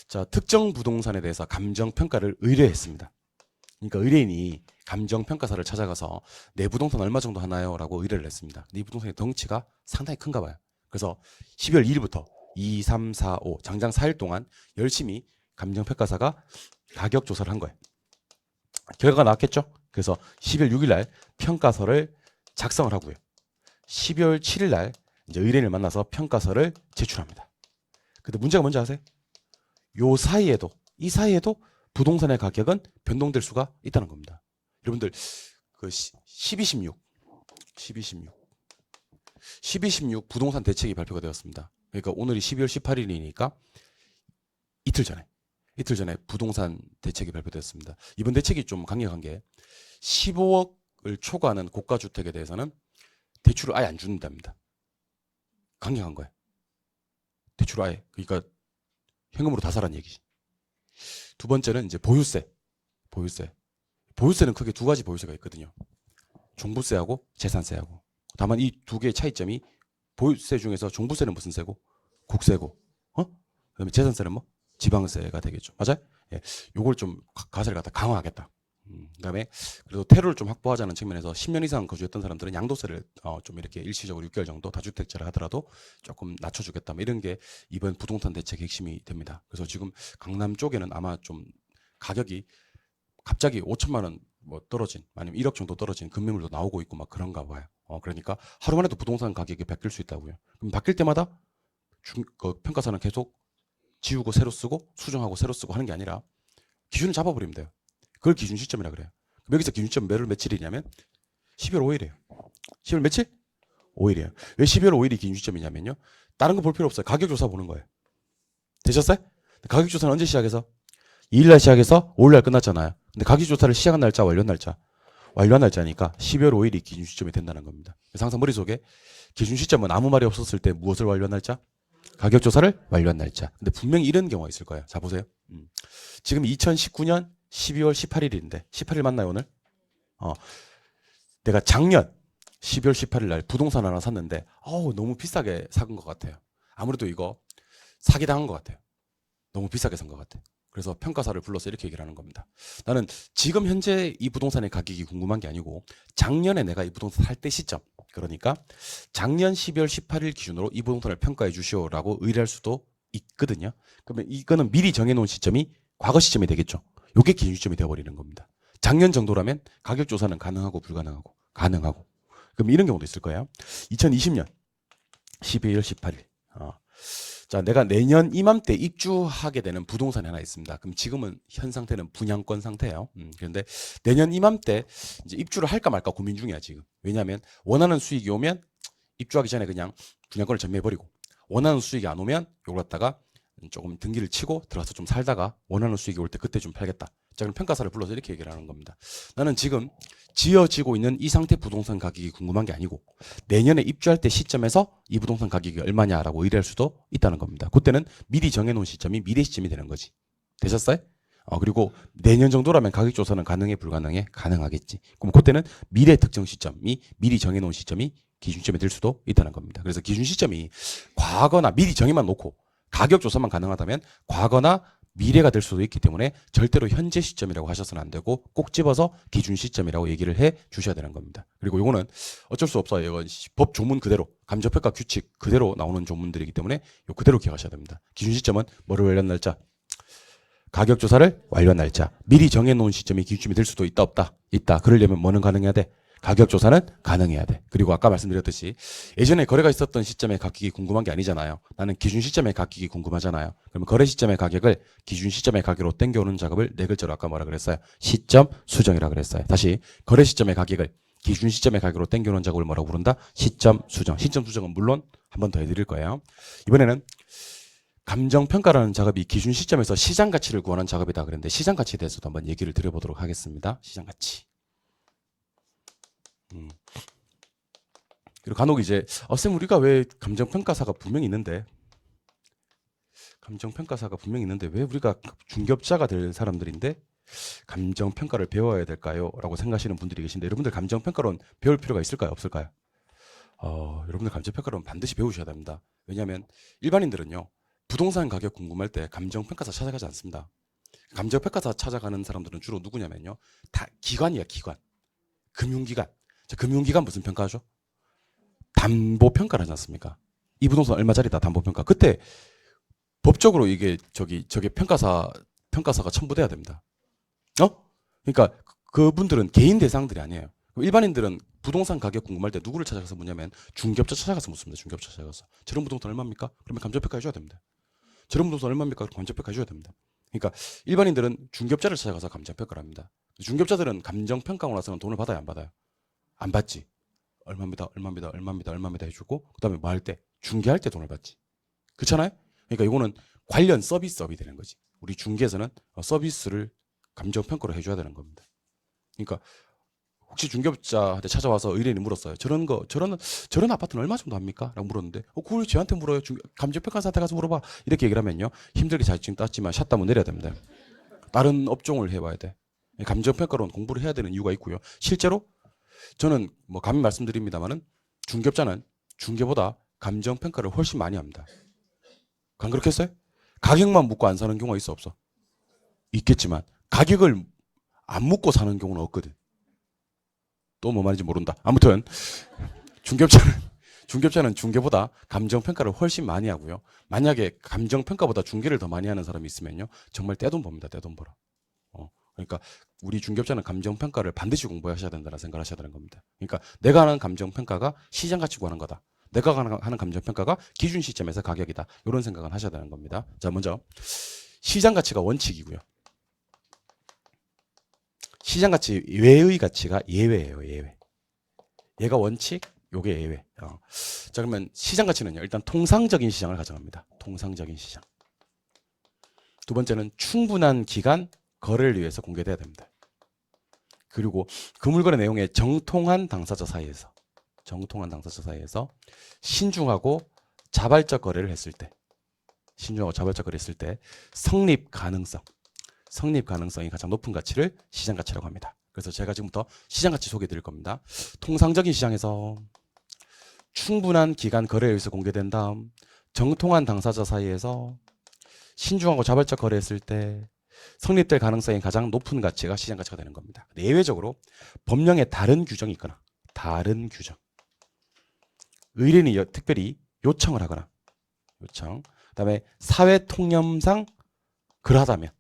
자, 특정 부동산에 대해서 감정평가를 의뢰했습니다. 그러니까 의뢰인이 감정평가사를 찾아가서 내 부동산 얼마 정도 하나요? 라고 의뢰를 했습니다. 네 부동산의 덩치가 상당히 큰가 봐요. 그래서 12월 2일부터 2, 3, 4, 5 장장 4일 동안 열심히 감정평가사가 가격 조사를 한 거예요. 결과가 나왔겠죠? 그래서 12월 6일 날 평가서를 작성을 하고요. 12월 7일 날 이제 의뢰인을 만나서 평가서를 제출합니다. 근데 문제가 뭔지 아세요? 이 사이에도 부동산의 가격은 변동될 수가 있다는 겁니다. 여러분들 그 1216 부동산 대책이 발표가 되었습니다. 그러니까 오늘이 12월 18일이니까 이틀 전에 부동산 대책이 발표되었습니다. 이번 대책이 좀 강력한 게 15억을 초과하는 고가 주택에 대해서는 대출을 아예 안 준답니다. 강력한 거예요. 대출을 아예. 그러니까 현금으로 다 사라는 얘기지. 두 번째는 이제 보유세. 보유세는 크게 두 가지 보유세가 있거든요. 종부세하고 재산세하고. 다만 이 두 개의 차이점이, 보유세 중에서 종부세는 무슨 세고? 국세고. 그다음에 재산세는 뭐? 지방세가 되겠죠. 맞아요? 예. 요걸 좀 가세를 갖다 강화하겠다. 그다음에 그래도 퇴로를 좀 확보하자는 측면에서 10년 이상 거주했던 사람들은 양도세를 좀 이렇게 일시적으로 6개월 정도 다주택자를 하더라도 조금 낮춰주겠다. 뭐 이런 게 이번 부동산 대책의 핵심이 됩니다. 그래서 지금 강남 쪽에는 아마 좀 가격이 갑자기 5천만 원 뭐 떨어진, 아니면 1억 정도 떨어진 금매물도 나오고 있고 막 그런가 봐요. 그러니까 하루 만에도 부동산 가격이 바뀔 수 있다고요. 그럼 바뀔 때마다 평가사는 계속 지우고 새로 쓰고 수정하고 새로 쓰고 하는 게 아니라 기준을 잡아버리면 돼요. 그걸 기준 시점이라 그래요. 여기서 기준 시점 며칠이냐면 12월 5일이에요. 12월 며칠? 5일이에요. 왜 12월 5일이 기준 시점이냐면요. 다른 거 볼 필요 없어요. 가격 조사 보는 거예요. 되셨어요? 가격조사는 언제 시작해서? 2일날 시작해서 5일날 끝났잖아요. 근데 가격조사를 시작한 날짜, 완료한 날짜. 완료한 날짜니까 12월 5일이 기준 시점이 된다는 겁니다. 그래서 항상 머릿속에 기준 시점은 아무 말이 없었을 때 무엇을 완료한 날짜? 가격조사를 완료한 날짜. 근데 분명히 이런 경우가 있을 거예요. 자, 보세요. 지금 2019년 12월 18일인데, 18일 맞나요, 오늘? 내가 작년 12월 18일 날 부동산 하나 샀는데, 너무 비싸게 산 것 같아요. 아무래도 이거 사기당한 것 같아요. 너무 비싸게 산 것 같아요. 그래서 평가사를 불러서 이렇게 얘기를 하는 겁니다. 나는 지금 현재 이 부동산의 가격이 궁금한 게 아니고 작년에 내가 이 부동산 살 때 시점, 그러니까 작년 12월 18일 기준으로 이 부동산을 평가해 주시오라고 의뢰할 수도 있거든요. 그러면 이거는 미리 정해놓은 시점이 과거 시점이 되겠죠. 이게 기준 시점이 되어버리는 겁니다. 작년 정도라면 가격 조사는 가능하고 불가능하고 가능하고. 그럼 이런 경우도 있을 거예요. 2020년 12월 18일. 자, 내가 내년 이맘때 입주하게 되는 부동산이 하나 있습니다. 그럼 지금은 현 상태는 분양권 상태예요. 그런데 내년 이맘때 이제 입주를 할까 말까 고민 중이야, 지금. 왜냐하면 원하는 수익이 오면 입주하기 전에 그냥 분양권을 전매해버리고, 원하는 수익이 안 오면 이걸 갖다가 조금 등기를 치고 들어가서 좀 살다가 원하는 수익이 올 때 그때 좀 팔겠다. 자, 그럼 평가사를 불러서 이렇게 얘기를 하는 겁니다. 나는 지금 지어지고 있는 이 상태 부동산 가격이 궁금한 게 아니고 내년에 입주할 때 시점에서 이 부동산 가격이 얼마냐라고 의뢰할 수도 있다는 겁니다. 그때는 미리 정해놓은 시점이 미래 시점이 되는 거지. 되셨어요? 그리고 내년 정도라면 가격 조사는 가능해 불가능해? 가능하겠지. 그럼 그때는 미래 특정 시점이 미리 정해놓은 시점이 기준시점이 될 수도 있다는 겁니다. 그래서 기준 시점이 과거나 미리 정해만 놓고 가격 조사만 가능하다면 과거나 미래가 될 수도 있기 때문에 절대로 현재 시점이라고 하셔서는 안 되고 꼭 집어서 기준 시점이라고 얘기를 해 주셔야 되는 겁니다. 그리고 이거는 어쩔 수 없어요. 이건 법 조문 그대로, 감정평가 규칙 그대로 나오는 조문들이기 때문에 요 그대로 기억하셔야 됩니다. 기준 시점은 뭐를 완료한 날짜? 가격 조사를 완료한 날짜. 미리 정해놓은 시점이 기준점이 될 수도 있다 없다? 있다. 그러려면 뭐는 가능해야 돼? 가격 조사는 가능해야 돼. 그리고 아까 말씀드렸듯이 예전에 거래가 있었던 시점의 가격이 궁금한 게 아니잖아요. 나는 기준 시점의 가격이 궁금하잖아요. 그러면 거래 시점의 가격을 기준 시점의 가격으로 땡겨오는 작업을 네 글자로 아까 뭐라 그랬어요? 시점 수정이라 그랬어요. 다시 거래 시점의 가격을 기준 시점의 가격으로 땡겨오는 작업을 뭐라고 부른다? 시점 수정. 시점 수정은 물론 한 번 더 해드릴 거예요. 이번에는 감정평가라는 작업이 기준 시점에서 시장 가치를 구하는 작업이다 그랬는데 시장 가치에 대해서도 한번 얘기를 드려보도록 하겠습니다. 시장 가치. 그리고 간혹 이제 쌤 우리가 왜 감정평가사가 분명히 있는데 왜 우리가 중개업자가 될 사람들인데 감정평가를 배워야 될까요? 라고 생각하시는 분들이 계신데 여러분들 감정평가론 배울 필요가 있을까요? 없을까요? 여러분들 감정평가론 반드시 배우셔야 됩니다. 왜냐하면 일반인들은요 부동산 가격 궁금할 때 감정평가사 찾아가지 않습니다. 감정평가사 찾아가는 사람들은 주로 누구냐면요 다 기관이야, 기관. 금융기관. 자, 금융기관 무슨 평가하죠? 담보평가를 하지 않습니까? 이 부동산 얼마짜리다 담보평가. 그때 법적으로 이게 저게 평가사가 첨부돼야 됩니다. 그러니까 그분들은 개인 대상들이 아니에요. 일반인들은 부동산 가격 궁금할 때 누구를 찾아가서 묻냐면 중개업자 찾아가서 묻습니다. 중개업자 찾아가서 저런 부동산 얼마입니까? 그러면 감정평가 해줘야 됩니다. 저런 부동산 얼마입니까? 그럼 감정평가 해줘야 됩니다. 그러니까 일반인들은 중개업자를 찾아가서 감정평가를 합니다. 중개업자들은 감정평가하고 나서는 돈을 받아요, 안 받아요? 안 받지. 얼마입니다 해주고 그다음에 뭐 할 때 중개할 때 돈을 받지. 그렇잖아요? 그러니까 이거는 관련 서비스업이 되는 거지. 우리 중개에서는 서비스를 감정평가로 해줘야 되는 겁니다. 그러니까 혹시 중개업자한테 찾아와서 의뢰인이 물었어요. 저런 아파트는 얼마 정도 합니까? 라고 물었는데 그걸 저한테 물어요. 감정평가사한테 가서 물어봐. 이렇게 얘기를 하면요. 힘들게 자격증 땄지만 샷다문 내려야 됩니다. 다른 업종을 해봐야 돼. 감정평가로는 공부를 해야 되는 이유가 있고요. 실제로 저는 뭐 감히 말씀드립니다만은 중개업자는 중개보다 감정평가를 훨씬 많이 합니다. 안 그렇겠어요? 가격만 묻고 안 사는 경우가 있어 없어? 있겠지만 가격을 안 묻고 사는 경우는 없거든. 또 뭐 말인지 모른다. 아무튼 중개업자는 중개보다 감정평가를 훨씬 많이 하고요. 만약에 감정평가보다 중개를 더 많이 하는 사람이 있으면요. 정말 떼돈 법니다. 떼돈 벌어. 그러니까 우리 중개업자는 감정평가를 반드시 공부하셔야 된다는 생각을 하셔야 되는 겁니다. 그러니까 내가 하는 감정평가가 시장 가치 구하는 거다. 내가 하는 감정평가가 기준 시점에서 가격이다. 이런 생각을 하셔야 되는 겁니다. 자, 먼저 시장 가치가 원칙이고요. 시장 가치 외의 가치가 예외예요. 예외. 얘가 원칙, 요게 예외. 자, 그러면 시장 가치는요. 일단 통상적인 시장을 가정합니다. 통상적인 시장. 두 번째는 충분한 기간 거래를 위해서 공개돼야 됩니다. 그리고 그 물건의 내용에 정통한 당사자 사이에서 신중하고 자발적 거래를 했을 때 성립 가능성이 가장 높은 가치를 시장 가치라고 합니다. 그래서 제가 지금부터 시장 가치 소개해 드릴 겁니다. 통상적인 시장에서 충분한 기간 거래에 의해서 공개된 다음 정통한 당사자 사이에서 신중하고 자발적 거래했을 때 성립될 가능성이 가장 높은 가치가 시장 가치가 되는 겁니다. 예외적으로 법령에 다른 규정이 있거나 의뢰인이 특별히 요청을 하거나 그다음에 사회 통념상 그러하다면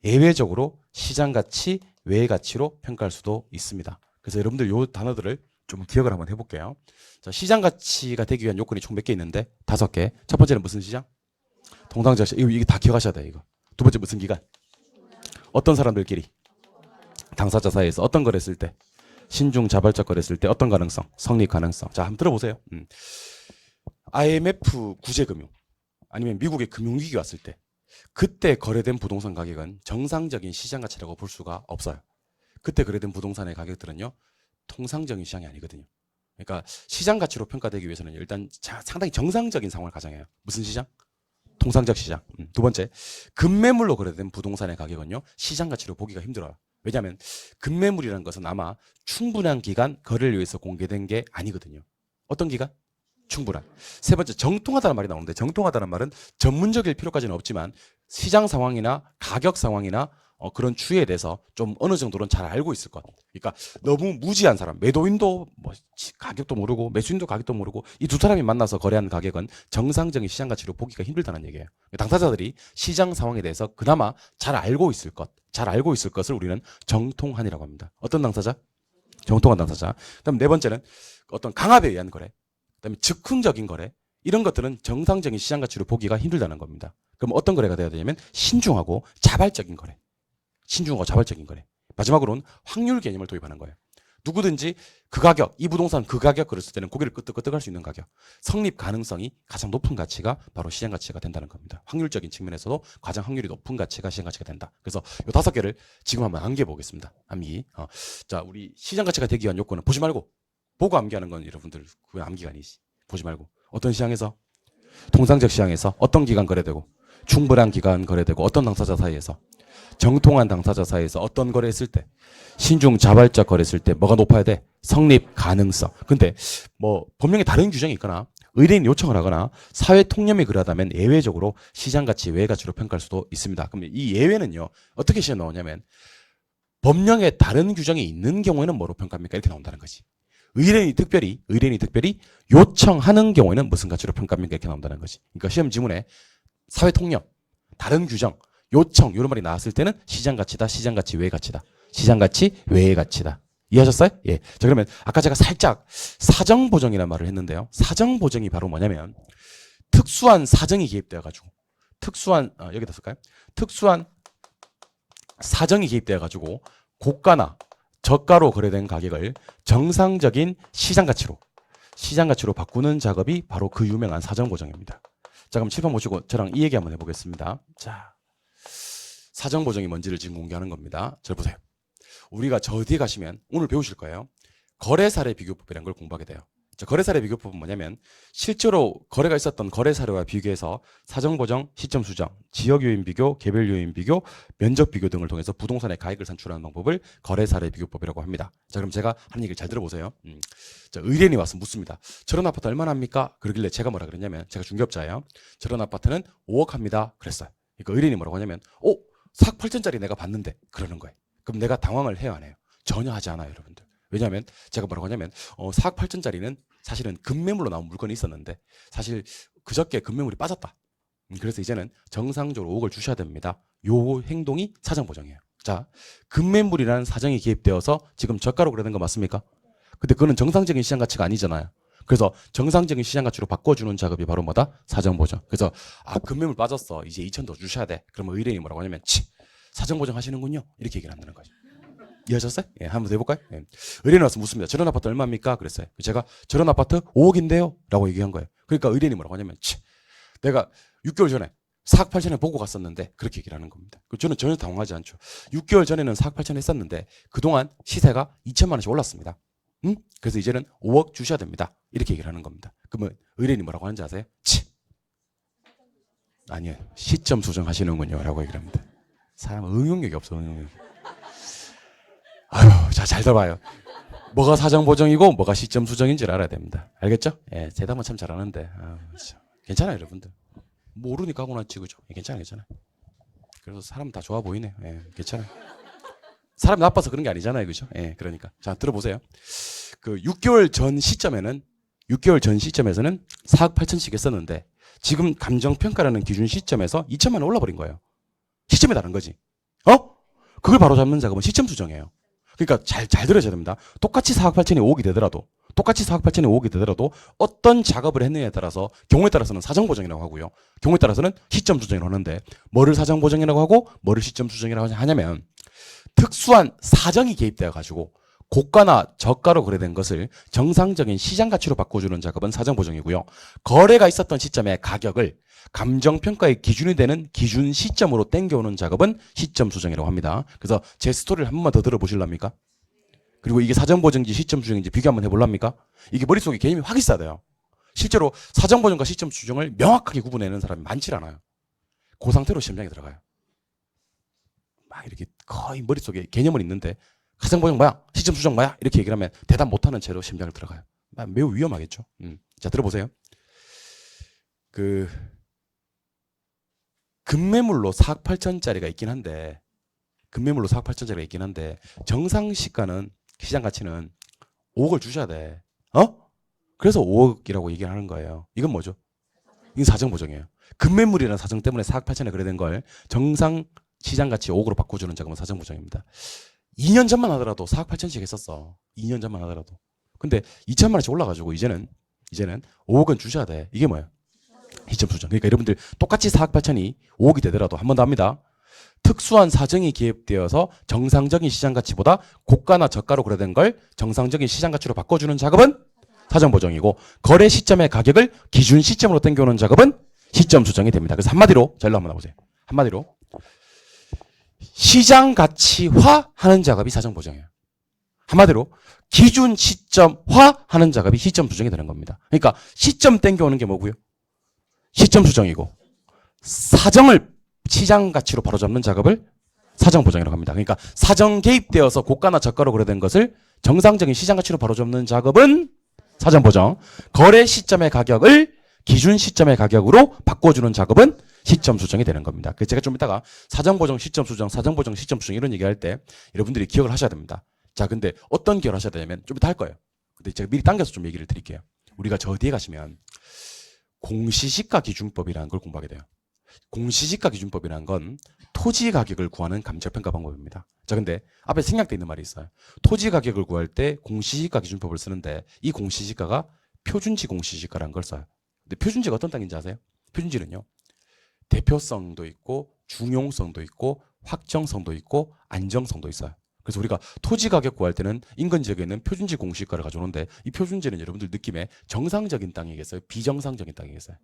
예외적으로 시장 가치 외의 가치로 평가할 수도 있습니다. 그래서 여러분들 이 단어들을 좀 기억을 한번 해볼게요. 자, 시장 가치가 되기 위한 요건이 총 몇 개 있는데 5개. 첫 번째는 무슨 시장? 통상적 시장. 이게 다 기억하셔야 돼요. 이거. 두 번째 무슨 기간? 어떤 사람들끼리? 당사자 사이에서 어떤 거래 했을 때? 신중 자발적 거래 했을 때 어떤 가능성? 성립 가능성. 자, 한번 들어보세요. IMF 구제금융 아니면 미국의 금융위기 왔을 때 그때 거래된 부동산 가격은 정상적인 시장 가치라고 볼 수가 없어요. 그때 거래된 부동산의 가격들은요. 통상적인 시장이 아니거든요. 그러니까 시장 가치로 평가되기 위해서는 일단 상당히 정상적인 상황을 가정해요. 무슨 시장? 통상적 시장. 두 번째, 급매물로 거래된 부동산의 가격은요. 시장 가치로 보기가 힘들어요. 왜냐하면 급매물이라는 것은 아마 충분한 기간 거래를 위해서 공개된 게 아니거든요. 어떤 기간? 충분한. 세 번째, 정통하다는 말이 나오는데 정통하다는 말은 전문적일 필요까지는 없지만 시장 상황이나 가격 상황이나 그런 추이에 대해서 좀 어느 정도는 잘 알고 있을 것. 그러니까 너무 무지한 사람, 매도인도 뭐 가격도 모르고 매수인도 가격도 모르고 이 두 사람이 만나서 거래한 가격은 정상적인 시장 가치로 보기가 힘들다는 얘기예요. 당사자들이 시장 상황에 대해서 그나마 잘 알고 있을 것을 우리는 정통한이라고 합니다. 어떤 당사자? 정통한 당사자. 그다음 네 번째는 어떤 강압에 의한 거래. 그다음에 즉흥적인 거래. 이런 것들은 정상적인 시장 가치로 보기가 힘들다는 겁니다. 그럼 어떤 거래가 돼야 되냐면 신중하고 자발적인 거래. 마지막으로는 확률 개념을 도입하는 거예요. 누구든지 그 가격, 이 부동산 그 가격 그랬을 때는 고개를 끄덕끄덕 할 수 있는 가격. 성립 가능성이 가장 높은 가치가 바로 시장 가치가 된다는 겁니다. 확률적인 측면에서도 가장 확률이 높은 가치가 시장 가치가 된다. 그래서 이 5개를 지금 한번 암기해 보겠습니다. 암기. 자, 우리 시장 가치가 되기 위한 요건은 보지 말고 보고 암기하는 건 여러분들 그건 암기가 아니지. 보지 말고 어떤 시장에서? 통상적 시장에서 어떤 기간 거래되고 충분한 기간 거래되고 어떤 당사자 사이에서 정통한 당사자 사이에서 어떤 거래했을 때 신중 자발적 거래했을 때 뭐가 높아야 돼? 성립 가능성. 근데 뭐 법령에 다른 규정이 있거나 의뢰인 요청을 하거나 사회 통념이 그러하다면 예외적으로 시장 가치 외의 가치로 평가할 수도 있습니다. 그럼 이 예외는요 어떻게 시험 나오냐면 법령에 다른 규정이 있는 경우에는 뭐로 평가합니까? 이렇게 나온다는 거지. 의뢰인이 특별히 요청하는 경우에는 무슨 가치로 평가합니까? 이렇게 나온다는 거지. 그러니까 시험 지문에 사회 통념, 다른 규정, 요청 이런 말이 나왔을 때는 시장 가치다, 시장 가치 외의 가치다, 시장 가치 외의 가치다. 이해하셨어요? 예. 자, 그러면 아까 제가 살짝 사정 보정이라는 말을 했는데요. 사정 보정이 바로 뭐냐면 특수한 사정이 개입되어 가지고 여기다 쓸까요? 특수한 사정이 개입되어 가지고 고가나 저가로 거래된 가격을 정상적인 시장 가치로 바꾸는 작업이 바로 그 유명한 사정 보정입니다. 자, 그럼 칠판 보시고 저랑 이 얘기 한번 해보겠습니다. 자, 사정 보정이 뭔지를 지금 공개하는 겁니다. 잘 보세요. 우리가 저 뒤에 가시면 오늘 배우실 거예요. 거래 사례 비교법이라는 걸 공부하게 돼요. 자, 거래 사례 비교법은 뭐냐면 실제로 거래가 있었던 거래 사례와 비교해서 사정 보정, 시점 수정, 지역 요인 비교, 개별 요인 비교, 면적 비교 등을 통해서 부동산의 가액을 산출하는 방법을 거래 사례 비교법이라고 합니다. 자, 그럼 제가 하는 얘기를 잘 들어보세요. 자, 의뢰인이 와서 묻습니다. 저런 아파트 얼마나 합니까? 그러길래 제가 뭐라 그랬냐면 제가 중개업자예요. 저런 아파트는 5억 합니다. 그랬어요. 그러니까 의뢰인이 뭐라고 하냐면 4억 8천짜리 내가 봤는데 그러는 거예요. 그럼 내가 당황을 해요, 안 해요? 전혀 하지 않아요, 여러분들. 왜냐하면 제가 뭐라고 하냐면 4억 8천짜리는 사실은 급매물로 나온 물건이 있었는데 사실 그저께 급매물이 빠졌다. 그래서 이제는 정상적으로 5억을 주셔야 됩니다. 요 행동이 사정 보정이에요. 자, 급매물이라는 사정이 개입되어서 지금 저가로 거래된 거 맞습니까? 근데 그거는 정상적인 시장 가치가 아니잖아요. 그래서 정상적인 시장 가치로 바꿔주는 작업이 바로 뭐다? 사정 보정. 그래서 급매물 빠졌어. 이제 2천 더 주셔야 돼. 그러면 의뢰인이 뭐라고 하냐면 사정 보정 하시는군요. 이렇게 얘기를 한다는 거죠. 이해하셨어요? 예, 한번 더 해볼까요? 예. 의뢰인 와서 묻습니다. 저런 아파트 얼마입니까? 그랬어요. 제가 저런 아파트 5억인데요? 라고 얘기한 거예요. 그러니까 의뢰인이 뭐라고 하냐면 내가 6개월 전에 4억 8천에 보고 갔었는데 그렇게 얘기를 하는 겁니다. 저는 전혀 당황하지 않죠. 6개월 전에는 4억 8천 했었는데 그동안 시세가 2천만 원씩 올랐습니다. 그래서 이제는 5억 주셔야 됩니다. 이렇게 얘기를 하는 겁니다. 그러면 의뢰인이 뭐라고 하는지 아세요? 아니요. 시점 수정하시는군요. 라고 얘기를 합니다. 사람은 응용력이 없어. 응용력. 아유, 자, 잘 들어봐요. 뭐가 사정 보정이고 뭐가 시점 수정인지를 알아야 됩니다. 알겠죠? 예, 대답은 참 잘하는데. 괜찮아요, 여러분들. 모르니까 하고 났지, 그죠? 예, 괜찮아요. 그래서 사람 다 좋아 보이네. 예, 괜찮아요. 사람이 나빠서 그런 게 아니잖아요, 그죠? 예, 그러니까. 자, 들어보세요. 그 6개월 전 시점에서는 4억 8천씩 했었는데 지금 감정평가라는 기준 시점에서 2천만 원 올라버린 거예요. 시점이 다른 거지. 그걸 바로 잡는 작업은 시점 수정이에요. 그러니까 잘 들으셔야 됩니다. 똑같이 4억 8천이 5억이 되더라도 어떤 작업을 했느냐에 따라서 경우에 따라서는 사정 보정이라고 하고요. 경우에 따라서는 시점 수정이라고 하는데 뭐를 사정 보정이라고 하고 뭐를 시점 수정이라고 하냐면 특수한 사정이 개입되어 가지고 고가나 저가로 거래된 것을 정상적인 시장 가치로 바꿔주는 작업은 사정 보정이고요. 거래가 있었던 시점의 가격을 감정평가의 기준이 되는 기준 시점으로 땡겨오는 작업은 시점 수정이라고 합니다. 그래서 제 스토리를 한 번만 더 들어보실랍니까? 그리고 이게 사정 보정인지 시점 수정인지 비교 한번 해볼랍니까? 이게 머릿속에 개념이 확 있어야 돼요. 실제로 사정 보정과 시점 수정을 명확하게 구분해내는 사람이 많지 않아요. 그 상태로 시험장에 들어가요. 막 이렇게 거의 머릿속에 개념은 있는데 사정 보정 뭐야? 시점 수정 뭐야? 이렇게 얘기를 하면 대답 못하는 채로 시험장을 들어가요. 매우 위험하겠죠. 자, 들어보세요. 금매물로 4억 8천짜리가 있긴 한데 정상 시가는 시장 가치는 5억을 주셔야 돼. 그래서 5억이라고 얘기를 하는 거예요. 이건 뭐죠? 이건 사정 보정이에요. 금매물이라는 사정 때문에 4억 8천에 거래된 걸 정상 시장 가치 5억으로 바꿔주는 작업은 사정 보정입니다. 2년 전만 하더라도 4억 8천씩 했었어. 2년 전만 하더라도. 근데 2천만 원씩 올라가지고 이제는 5억은 주셔야 돼. 이게 뭐예요? 시점 수정. 그러니까 여러분들 똑같이 4억 8천이 5억이 되더라도 한 번 더 합니다. 특수한 사정이 개입되어서 정상적인 시장 가치보다 고가나 저가로 거래된 걸 정상적인 시장 가치로 바꿔주는 작업은 사정 보정이고 거래 시점의 가격을 기준 시점으로 땡겨오는 작업은 시점 수정이 됩니다. 그래서 한마디로 자 일로 한번 나보세요. 한마디로 시장 가치화 하는 작업이 사정 보정이에요. 한마디로 기준 시점화 하는 작업이 시점 수정이 되는 겁니다. 그러니까 시점 땡겨오는 게 뭐고요? 시점 수정이고 사정을 시장 가치로 바로잡는 작업을 사정 보정이라고 합니다. 그러니까 사정 개입되어서 고가나 저가로 거래된 것을 정상적인 시장 가치로 바로잡는 작업은 사정 보정. 거래 시점의 가격을 기준 시점의 가격으로 바꿔주는 작업은 시점 수정이 되는 겁니다. 그래서 제가 좀 이따가 사정 보정, 시점 수정, 사정 보정, 시점 수정 이런 얘기할 때 여러분들이 기억을 하셔야 됩니다. 자, 근데 어떤 기억을 하셔야 되냐면 좀 이따 할 거예요. 근데 제가 미리 당겨서 좀 얘기를 드릴게요. 우리가 저 뒤에 가시면 공시지가 기준법이라는 걸 공부하게 돼요. 공시지가 기준법이라는 건 토지 가격을 구하는 감정평가 방법입니다. 자, 근데 앞에 생략되어 있는 말이 있어요. 토지 가격을 구할 때 공시지가 기준법을 쓰는데 이 공시지가가 표준지 공시지가라는 걸 써요. 근데 표준지가 어떤 단계인지 아세요? 표준지는요. 대표성도 있고 중용성도 있고 확정성도 있고 안정성도 있어요. 그래서 우리가 토지 가격 구할 때는 인근 지역에 있는 표준지 공시가를 가져오는데 이 표준지는 여러분들 느낌에 정상적인 땅이겠어요? 비정상적인 땅이겠어요?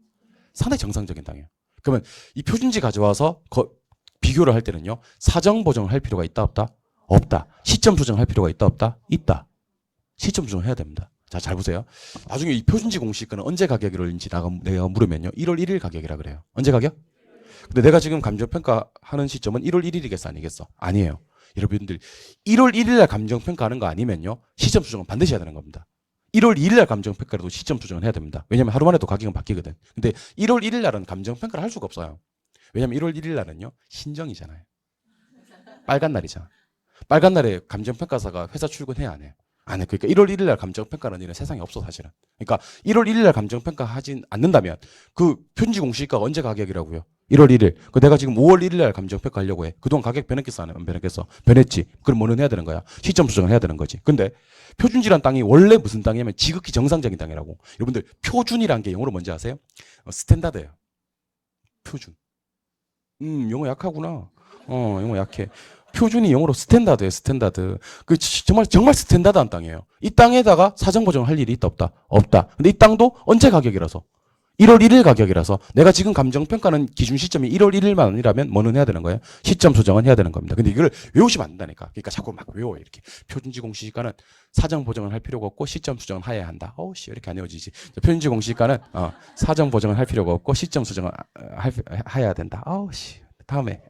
상당히 정상적인 땅이에요. 그러면 이 표준지 가져와서 비교를 할 때는요. 사정 보정을 할 필요가 있다 없다? 없다. 시점 수정을 할 필요가 있다 없다? 있다. 시점 수정을 해야 됩니다. 자, 잘 보세요. 나중에 이 표준지 공시가는 언제 가격일지 내가 물으면요. 1월 1일 가격이라 그래요. 언제 가격? 근데 내가 지금 감정평가하는 시점은 1월 1일이겠어 아니겠어? 아니에요. 여러분들 1월 1일 날 감정평가하는 거 아니면요. 시점 수정은 반드시 해야 되는 겁니다. 1월 1일 날 감정평가라도 시점 수정을 해야 됩니다. 왜냐면 하루 만에도 가격은 바뀌거든. 근데 1월 1일 날은 감정평가를 할 수가 없어요. 왜냐면 1월 1일 날은요. 신정이잖아요. 빨간 날이잖아. 빨간 날에 감정평가사가 회사 출근해야 안 해요. 안 해. 그러니까 1월 1일 날 감정평가라는 일은 세상에 없어 사실은. 그러니까 1월 1일 날 감정평가 하진 않는다면 그 표준지 공시가가 언제 가격이라고요? 1월 1일. 그 내가 지금 5월 1일 날 감정평가 하려고 해. 그동안 가격 변했겠어 안 변했겠어? 변했지. 그럼 뭐는 해야 되는 거야? 시점 수정을 해야 되는 거지. 근데 표준지란 땅이 원래 무슨 땅이냐면 지극히 정상적인 땅이라고. 여러분들 표준이란 게 영어로 뭔지 아세요? 스탠다드예요. 표준. 영어 약하구나. 영어 약해. 표준이 영어로 스탠다드예요. 스탠다드. 그 정말 스탠다드한 땅이에요. 이 땅에다가 사정 보정을 할 일이 있다 없다? 없다. 근데 이 땅도 언제 가격이라서 1월 1일 가격이라서 내가 지금 감정평가는 기준 시점이 1월 1일만 아니라면 뭐는 해야 되는 거예요? 시점 수정은 해야 되는 겁니다. 근데 이걸 외우시면 안 된다니까. 그러니까 자꾸 막 외워요. 이렇게. 표준지 공시지가는 사정 보정을 할 필요가 없고 시점 수정은 해야 한다. 어우씨 이렇게 안 외워지지. 표준지 공시지가는 사정 보정을 할 필요가 없고 시점 수정을 해야 된다. 어우씨 다음에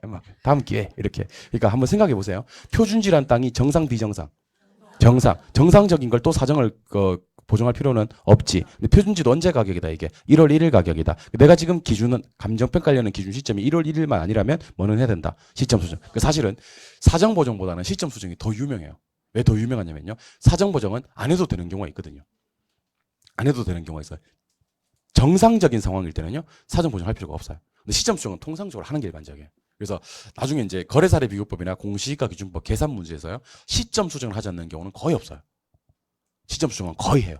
다음 기회 이렇게. 그러니까 한번 생각해 보세요. 표준지란 땅이 정상 비정상. 정상적인 걸 또 사정을 보정할 필요는 없지. 근데 표준지도 언제 가격이다 이게? 1월 1일 가격이다. 내가 지금 기준은 감정평가하려는 기준 시점이 1월 1일만 아니라면 뭐는 해야 된다. 시점 수정. 사실은 사정 보정보다는 시점 수정이 더 유명해요. 왜 더 유명하냐면요. 사정 보정은 안 해도 되는 경우가 있거든요. 안 해도 되는 경우가 있어요. 정상적인 상황일 때는요. 사정 보정할 필요가 없어요. 근데 시점 수정은 통상적으로 하는 게 일반적이에요. 그래서 나중에 이제 거래사례 비교법이나 공시지가 기준법 계산 문제에서요. 시점 수정을 하지 않는 경우는 거의 없어요. 시점 수정은 거의 해요.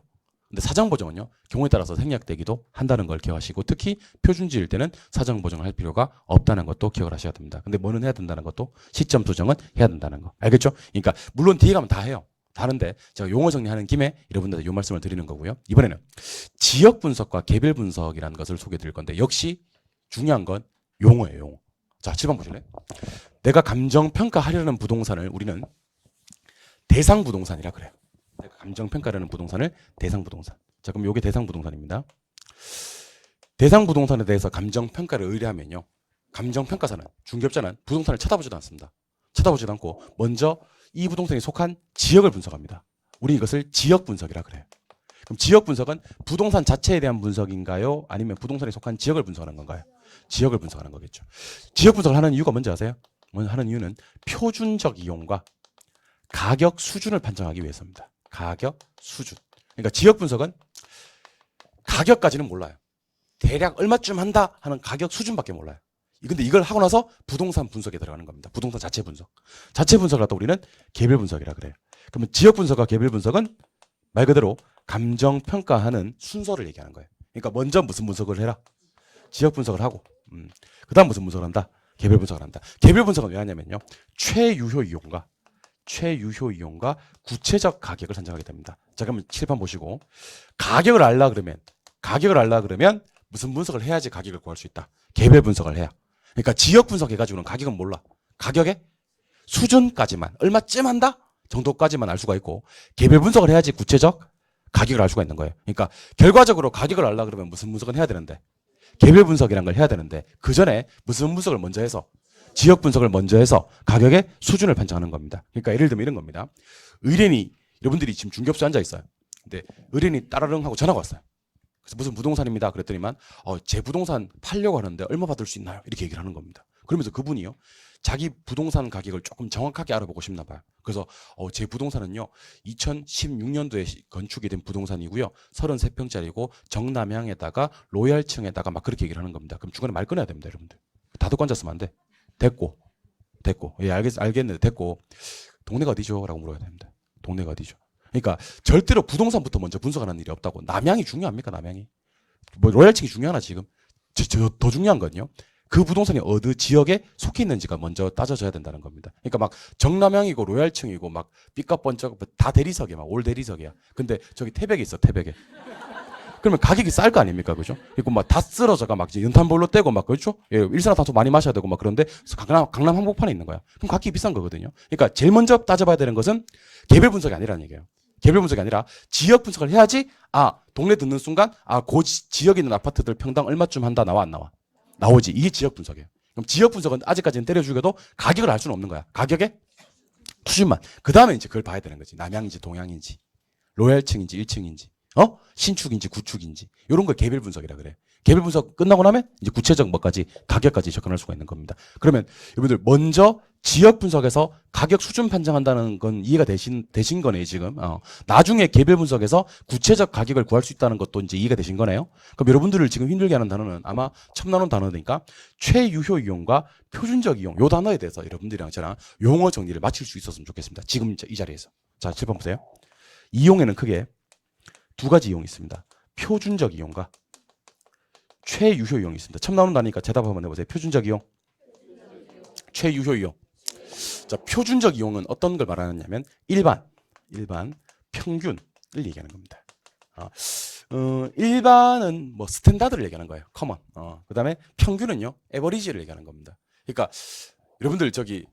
근데 사정 보정은요. 경우에 따라서 생략되기도 한다는 걸 기억하시고 특히 표준지일 때는 사정 보정을 할 필요가 없다는 것도 기억을 하셔야 됩니다. 근데 뭐는 해야 된다는 것도 시점 수정은 해야 된다는 거. 알겠죠? 그러니까 물론 뒤에 가면 다 해요. 다른데 제가 용어 정리하는 김에 여러분들한테 이 말씀을 드리는 거고요. 이번에는 지역 분석과 개별 분석이라는 것을 소개해 드릴 건데 역시 중요한 건 용어예요. 용어. 자, 7번 보실래요? 내가 감정 평가하려는 부동산을 우리는 대상 부동산이라 그래요. 내가 감정 평가하려는 부동산을 대상 부동산. 자, 그럼 이게 대상 부동산입니다. 대상 부동산에 대해서 감정 평가를 의뢰하면요. 감정 평가사는 중개업자는 부동산을 쳐다보지도 않습니다. 쳐다보지도 않고 먼저 이 부동산이 속한 지역을 분석합니다. 우리 이것을 지역 분석이라 그래요. 그럼 지역 분석은 부동산 자체에 대한 분석인가요? 아니면 부동산에 속한 지역을 분석하는 건가요? 지역을 분석하는 거겠죠. 지역 분석을 하는 이유가 뭔지 아세요? 먼저 하는 이유는 표준적 이용과 가격 수준을 판정하기 위해서입니다. 가격 수준. 그러니까 지역 분석은 가격까지는 몰라요. 대략 얼마쯤 한다 하는 가격 수준밖에 몰라요. 근데 이걸 하고 나서 부동산 분석에 들어가는 겁니다. 부동산 자체 분석. 자체 분석을 갖다 우리는 개별 분석이라 그래요. 그러면 지역 분석과 개별 분석은 말 그대로 감정 평가하는 순서를 얘기하는 거예요. 그러니까 먼저 무슨 분석을 해라. 지역 분석을 하고 그다음 무슨 분석을 한다. 개별 분석을 한다. 개별 분석은 왜 하냐면요. 최유효 이용과 구체적 가격을 산정하게 됩니다. 자, 그러면 칠판 보시고 가격을 알라 그러면 무슨 분석을 해야지 가격을 구할 수 있다. 개별 분석을 해야. 그러니까 지역 분석해가지고는 가격은 몰라. 가격의 수준까지만 얼마쯤 한다 정도까지만 알 수가 있고 개별 분석을 해야지 구체적 가격을 알 수가 있는 거예요. 그러니까 결과적으로 가격을 알라 그러면 무슨 분석은 해야 되는데 개별 분석이란 걸 해야 되는데 그 전에 무슨 분석을 먼저 해서 지역 분석을 먼저 해서 가격의 수준을 판정하는 겁니다. 그러니까 예를 들면 이런 겁니다. 의뢰인이 여러분들이 지금 중개업소에 앉아 있어요. 근데 의뢰인이 따라릉 하고 전화가 왔어요. 그래서 무슨 부동산입니다. 그랬더니만 제 부동산 팔려고 하는데 얼마 받을 수 있나요? 이렇게 얘기를 하는 겁니다. 그러면서 그분이요. 자기 부동산 가격을 조금 정확하게 알아보고 싶나 봐요. 그래서 제 부동산은요. 2016년도에 건축이 된 부동산이고요. 33평짜리고 정남향에다가 로얄층에다가 막 그렇게 얘기를 하는 겁니다. 그럼 중간에 말 끊어야 됩니다. 여러분들. 다 듣고 앉았으면 안 돼. 됐고. 예, 알겠는데 됐고. 동네가 어디죠? 라고 물어야 됩니다. 동네가 어디죠? 그러니까 절대로 부동산부터 먼저 분석하는 일이 없다고. 남향이 중요합니까? 남향이. 뭐 로얄층이 중요하나 지금? 더 중요한 건요. 그 부동산이 어느 지역에 속해 있는지가 먼저 따져져야 된다는 겁니다. 그러니까 막 정남향이고 로얄층이고 막 삐까뻔쩍 다 대리석이야. 막 올 대리석이야. 근데 저기 태백에 있어. 태백에. 그러면 가격이 쌀 거 아닙니까? 그죠? 그리고 막 다 쓰러져가 막 연탄볼로 떼고 막 그렇죠? 예, 일산화탄소 많이 마셔야 되고 막 그런데 강남 한복판에 있는 거야. 그럼 가격이 비싼 거거든요. 그러니까 제일 먼저 따져봐야 되는 것은 개별 분석이 아니라는 얘기예요. 개별 분석이 아니라 지역 분석을 해야지 동네 듣는 순간 그 지역에 있는 아파트들 평당 얼마쯤 한다 나와 안 나와? 나오지. 이게 지역 분석이에요. 그럼 지역 분석은 아직까지는 때려주고도 가격을 알 수는 없는 거야. 가격의 수준만. 그 다음에 이제 그걸 봐야 되는 거지. 남향인지 동향인지 로얄층인지 1층인지 신축인지 구축인지 이런 걸 개별 분석이라 그래. 개별 분석 끝나고 나면 이제 구체적 뭐까지 가격까지 접근할 수가 있는 겁니다. 그러면 여러분들 먼저 지역 분석에서 가격 수준 판정한다는 건 이해가 되신 거네요 지금. 나중에 개별 분석에서 구체적 가격을 구할 수 있다는 것도 이제 이해가 되신 거네요. 그럼 여러분들을 지금 힘들게 하는 단어는 아마 처음 나오는 단어니까 최유효 이용과 표준적 이용 요 단어에 대해서 여러분들이랑 저랑 용어 정리를 마칠 수 있었으면 좋겠습니다. 지금 이 자리에서. 자, 7번 보세요. 이용에는 크게 두 가지 이용이 있습니다. 표준적 이용과 최유효 이용이 있습니다. 처음 나오는 단어니까 대답 한번 해보세요. 표준적 이용, 최유효 이용. 자, 표준적 이용은 어떤 걸 말하느냐면 일반 평균을 얘기하는 겁니다. 일반은 뭐 스탠다드를 얘기하는 거예요. 커먼. 그다음에 평균은요. 에버리지를 얘기하는 겁니다. 그러니까 여러분들 저기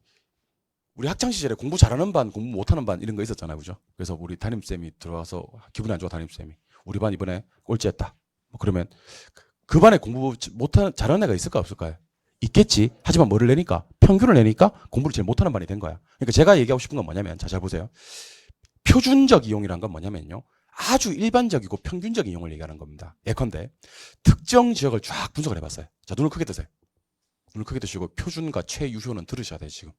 우리 학창 시절에 공부 잘하는 반, 공부 못하는 반 이런 거 있었잖아요, 그죠? 그래서 우리 담임쌤이 들어와서 기분이 안 좋아 담임쌤이 우리 반 이번에 꼴찌했다. 뭐 그러면 그 반에 공부 못하는 잘하는 애가 있을까 없을까요? 있겠지. 하지만 뭐를 내니까 평균을 내니까 공부를 제일 못하는 반이 된 거야. 그러니까 제가 얘기하고 싶은 건 뭐냐면 자, 잘 보세요. 표준적 이용이란 건 뭐냐면요. 아주 일반적이고 평균적 이용을 얘기하는 겁니다. 예컨대 특정 지역을 쫙 분석을 해봤어요. 자, 눈을 크게 뜨세요. 눈을 크게 뜨시고 표준과 최유효는 들으셔야 돼요, 지금.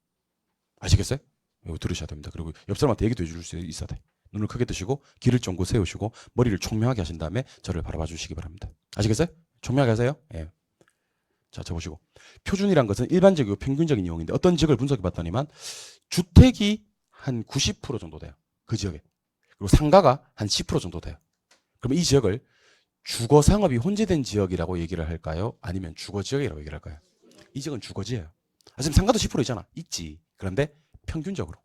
아시겠어요? 이거 들으셔야 됩니다. 그리고 옆 사람한테 얘기도 해줄 수 있어야 돼. 눈을 크게 뜨시고 귀를 쫑긋 세우시고 머리를 총명하게 하신 다음에 저를 바라봐 주시기 바랍니다. 아시겠어요? 총명하게 하세요. 예. 자, 저 보시고 표준이란 것은 일반적이고 평균적인 이용인데 어떤 지역을 분석해 봤더니만 주택이 한 90% 정도 돼요. 그 지역에. 그리고 상가가 한 10% 정도 돼요. 그럼 이 지역을 주거 상업이 혼재된 지역이라고 얘기를 할까요? 아니면 주거 지역이라고 얘기를 할까요? 이 지역은 주거지예요. 지금 상가도 10% 있잖아. 있지. 그런데 평균적으로.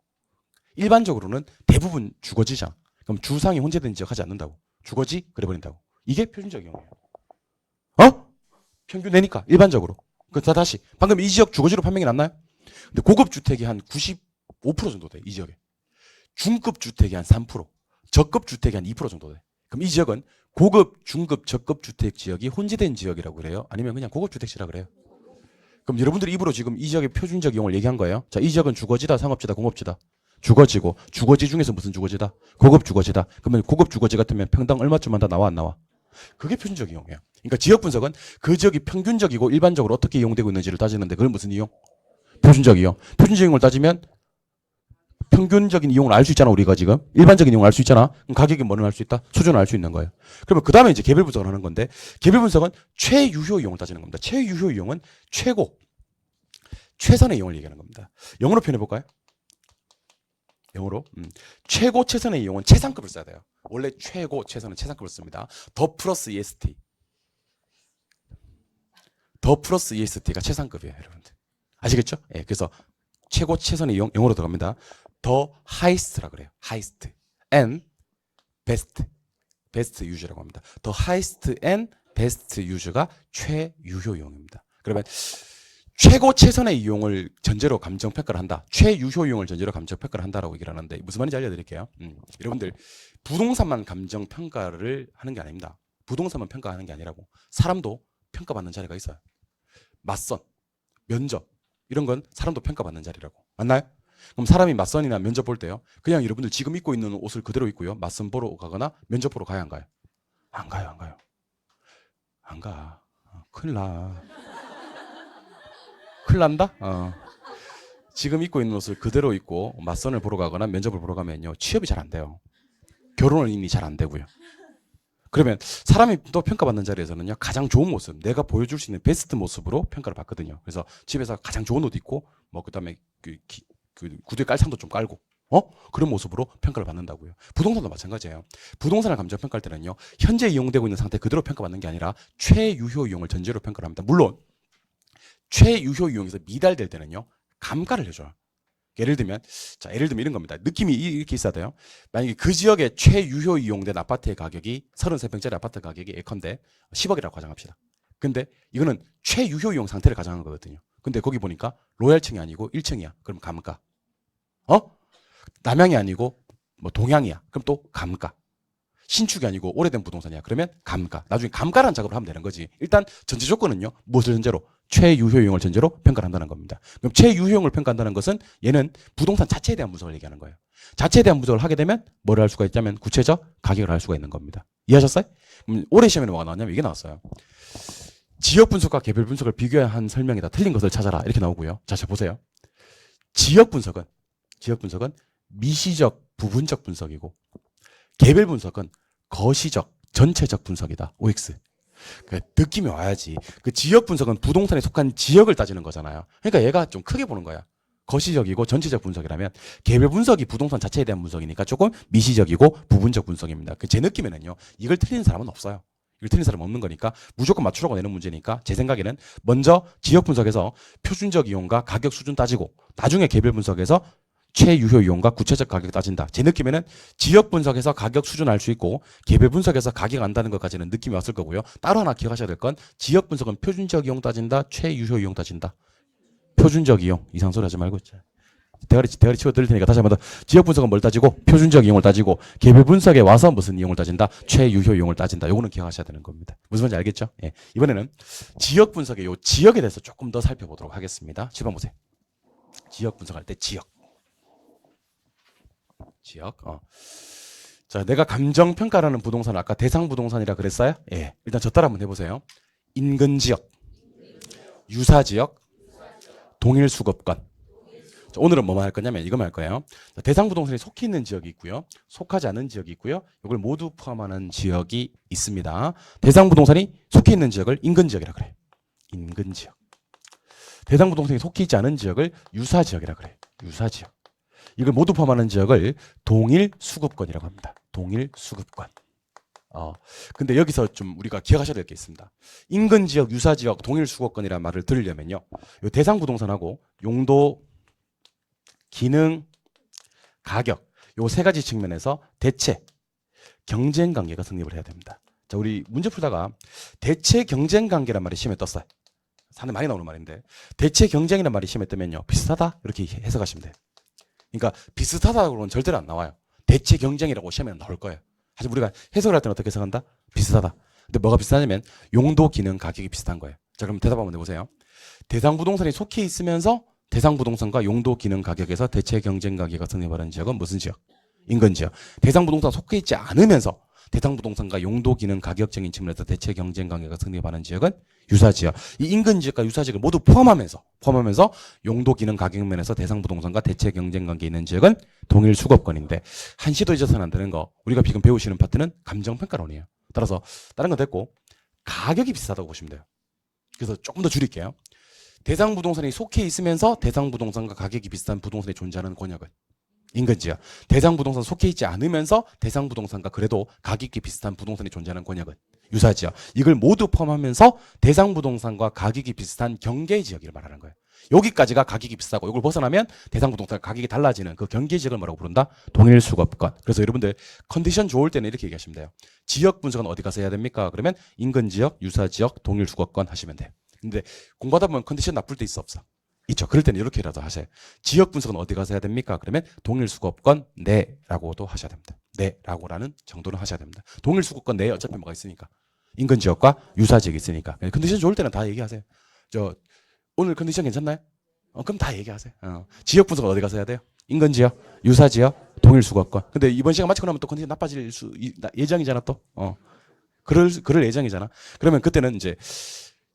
일반적으로는 대부분 주거지잖아. 그럼 주상이 혼재된 지역 하지 않는다고. 주거지? 그래 버린다고. 이게 표준적 이용이에요. 평균 내니까 일반적으로. 다시 방금 이 지역 주거지로 판명이 났나요? 근데 고급 주택이 한 95% 정도 돼. 이 지역에. 중급 주택이 한 3%, 저급 주택이 한 2% 정도 돼. 그럼 이 지역은 고급, 중급, 저급 주택 지역이 혼재된 지역이라고 그래요? 아니면 그냥 고급 주택지라 그래요? 그럼 여러분들이 입으로 지금 이 지역의 표준적 이용을 얘기한 거예요. 자, 이 지역은 주거지다, 상업지다, 공업지다. 주거지고 주거지 중에서 무슨 주거지다? 고급 주거지다. 그러면 고급 주거지 같으면 평당 얼마쯤 한다 나와 안 나와? 그게 표준적 이용이에요. 그러니까 지역 분석은 그 지역이 평균적이고 일반적으로 어떻게 이용되고 있는지를 따지는데 그걸 무슨 이용? 표준적 이용. 표준적 이용을 따지면 평균적인 이용을 알 수 있잖아, 우리가 지금. 일반적인 이용을 알 수 있잖아. 그럼 가격이 뭐를 알 수 있다? 수준을 알 수 있는 거예요. 그러면 그 다음에 이제 개별 분석을 하는 건데, 개별 분석은 최유효 이용을 따지는 겁니다. 최유효 이용은 최고, 최선의 이용을 얘기하는 겁니다. 영어로 표현해 볼까요? 영어로. 최고, 최선의 이용은 최상급을 써야 돼요. 원래 최고, 최선은 최상급을 씁니다. 더 플러스 EST. 더 플러스 EST가 최상급이에요, 여러분들. 아시겠죠? 예, 그래서 최고, 최선의 이용, 영어로 들어갑니다. 더 highest라 그래요. highest and best. best use라고 합니다. 더 highest and best use가 최유효 이용입니다. 그러면 최고 최선의 이용을 전제로 감정 평가를 한다. 최유효 이용을 전제로 감정 평가를 한다라고 얘기를 하는데 무슨 말인지 알려드릴게요. 여러분들 부동산만 감정 평가를 하는 게 아닙니다. 부동산만 평가하는 게 아니라고 사람도 평가받는 자리가 있어요. 맞선, 면접 이런 건 사람도 평가받는 자리라고. 맞나요? 그럼 사람이 맞선이나 면접 볼 때요. 그냥 여러분들 지금 입고 있는 옷을 그대로 입고요. 맞선 보러 가거나 면접 보러 가야 안 가요? 안 가요, 안 가요. 안 가. 큰일 나. 큰일 난다? 지금 입고 있는 옷을 그대로 입고 맞선을 보러 가거나 면접을 보러 가면요. 취업이 잘 안 돼요. 결혼은 이미 잘 안 되고요. 그러면 사람이 또 평가받는 자리에서는요. 가장 좋은 모습, 내가 보여줄 수 있는 베스트 모습으로 평가를 받거든요. 그래서 집에서 가장 좋은 옷 입고 뭐 그다음에 그 구두에 깔창도 좀 깔고 그런 모습으로 평가를 받는다고요. 부동산도 마찬가지예요. 부동산을 감정 평가할 때는요. 현재 이용되고 있는 상태 그대로 평가받는 게 아니라 최유효 이용을 전제로 평가를 합니다. 물론 최유효 이용에서 미달될 때는요. 감가를 해줘요. 예를 들면 이런 겁니다. 느낌이 이렇게 있어야 돼요. 만약에 그 지역에 최유효 이용된 아파트의 가격이 33평짜리 아파트 가격이 예컨대 10억이라고 가정합시다. 근데 이거는 최유효 이용 상태를 가정한 거거든요. 근데 거기 보니까 로얄층이 아니고 1층이야. 그럼 감가. 남향이 아니고 뭐 동향이야. 그럼 또 감가. 신축이 아니고 오래된 부동산이야. 그러면 감가. 나중에 감가라는 작업을 하면 되는 거지. 일단 전제 조건은요. 무엇을 전제로? 최유효 이용을 전제로 평가를 한다는 겁니다. 그럼 최유효 이용을 평가한다는 것은 얘는 부동산 자체에 대한 분석을 얘기하는 거예요. 자체에 대한 분석을 하게 되면 뭐를 할 수가 있냐면 구체적 가격을 알 수가 있는 겁니다. 이해하셨어요? 올해 시험에는 뭐가 나왔냐면 이게 나왔어요. 지역 분석과 개별 분석을 비교한 설명이다. 틀린 것을 찾아라. 이렇게 나오고요. 자, 보세요. 지역 분석은 미시적, 부분적 분석이고 개별 분석은 거시적, 전체적 분석이다. OX. 그 느낌이 와야지. 그 지역 분석은 부동산에 속한 지역을 따지는 거잖아요. 그러니까 얘가 좀 크게 보는 거야. 거시적이고 전체적 분석이라면 개별 분석이 부동산 자체에 대한 분석이니까 조금 미시적이고 부분적 분석입니다. 제 느낌에는요. 이걸 틀리는 사람은 없어요. 이걸 틀린 사람 없는 거니까 무조건 맞추라고 내는 문제니까 제 생각에는 먼저 지역 분석에서 표준적 이용과 가격 수준 따지고 나중에 개별 분석에서 최유효 이용과 구체적 가격을 따진다. 제 느낌에는 지역 분석에서 가격 수준 알 수 있고 개별 분석에서 가격 안다는 것까지는 느낌이 왔을 거고요. 따로 하나 기억하셔야 될 건 지역 분석은 표준적 이용 따진다. 최유효 이용 따진다. 표준적 이용. 이상 소리 하지 말고 대가리 치워 드릴 테니까 다시 한번 더. 지역 분석은 뭘 따지고 표준적 이용을 따지고 개별 분석에 와서 무슨 이용을 따진다. 최유효 이용을 따진다. 요거는 기억하셔야 되는 겁니다. 무슨 말인지 알겠죠? 예. 이번에는 지역 분석의 요 지역에 대해서 조금 더 살펴보도록 하겠습니다. 10번 보세요. 지역 분석할 때 지역. 자, 내가 감정 평가라는 부동산 아까 대상 부동산이라 그랬어요? 예. 일단 저 따라 한번 해보세요. 인근 지역, 유사 지역, 동일 수급권. 자, 오늘은 뭐만 할 거냐면 이거만 할 거예요. 자, 대상 부동산이 속해 있는 지역이 있고요. 속하지 않은 지역이 있고요. 이걸 모두 포함하는 지역이 있습니다. 대상 부동산이 속해 있는 지역을 인근 지역이라 그래. 인근 지역. 대상 부동산이 속해 있지 않은 지역을 유사 지역이라 그래. 유사 지역. 이걸 모두 포함하는 지역을 동일 수급권이라고 합니다. 동일 수급권. 근데 여기서 좀 우리가 기억하셔야 될 게 있습니다. 인근 지역, 유사 지역, 동일 수급권이라는 말을 들으려면요. 요 대상 부동산하고 용도, 기능, 가격 요 세 가지 측면에서 대체 경쟁 관계가 성립을 해야 됩니다. 자, 우리 문제 풀다가 대체 경쟁 관계란 말이 시험에 떴어요. 상당히 많이 나오는 말인데 대체 경쟁이라는 말이 시험에 뜨면요. 비슷하다 이렇게 해석하시면 돼요. 그러니까 비슷하다고는 절대로 안 나와요. 대체 경쟁이라고 시험에 나올 거예요. 하지만 우리가 해석을 할 때는 어떻게 해석한다? 비슷하다. 근데 뭐가 비슷하냐면 용도, 기능, 가격이 비슷한 거예요. 자, 그럼 대답 한번 해보세요. 대상 부동산이 속해 있으면서 대상 부동산과 용도, 기능, 가격에서 대체 경쟁 관계가 성립하는 지역은 무슨 지역? 인근 지역. 대상 부동산 속해 있지 않으면서 대상 부동산과 용도, 기능, 가격적인 측면에서 대체 경쟁 관계가 성립하는 지역은 유사 지역. 이 인근 지역과 유사 지역을 모두 포함하면서 용도, 기능, 가격 면에서 대상 부동산과 대체 경쟁 관계 있는 지역은 동일 수급권인데 한시도 잊어서는 안 되는 거. 우리가 지금 배우시는 파트는 감정 평가론이에요. 따라서 다른 건 됐고 가격이 비슷하다고 보시면 돼요. 그래서 조금 더 줄일게요. 대상 부동산이 속해 있으면서 대상 부동산과 가격이 비슷한 부동산이 존재하는 권역은 인근 지역. 대상 부동산 속해 있지 않으면서 대상 부동산과 그래도 가격이 비슷한 부동산이 존재하는 권역은 유사 지역. 이걸 모두 포함하면서 대상 부동산과 가격이 비슷한 경계 지역을 말하는 거예요. 여기까지가 가격이 비싸고 이걸 벗어나면 대상 부동산 가격이 달라지는 그 경계 지역을 뭐라고 부른다? 동일 수급권. 그래서 여러분들 컨디션 좋을 때는 이렇게 얘기하시면 돼요. 지역 분석은 어디 가서 해야 됩니까? 그러면 인근 지역, 유사 지역, 동일 수급권 하시면 돼요. 근데 공부하다 보면 컨디션 나쁠 때 있어 없어? 있죠. 그럴 때는 이렇게라도 하세요. 지역 분석은 어디 가서 해야 됩니까? 그러면 동일 수급권 내라고도 하셔야 됩니다. 내라고라는 정도는 하셔야 됩니다. 동일 수급권 내에 어차피 뭐가 있으니까. 인근 지역과 유사 지역이 있으니까. 컨디션 좋을 때는 다 얘기하세요. 오늘 컨디션 괜찮나요? 그럼 다 얘기하세요. 지역 분석은 어디 가서 해야 돼요? 인근 지역, 유사 지역, 동일 수급권. 근데 이번 시간 마치고 나면 또 컨디션 나빠질 예정이잖아 또. 그럴 예정이잖아. 그러면 그때는 이제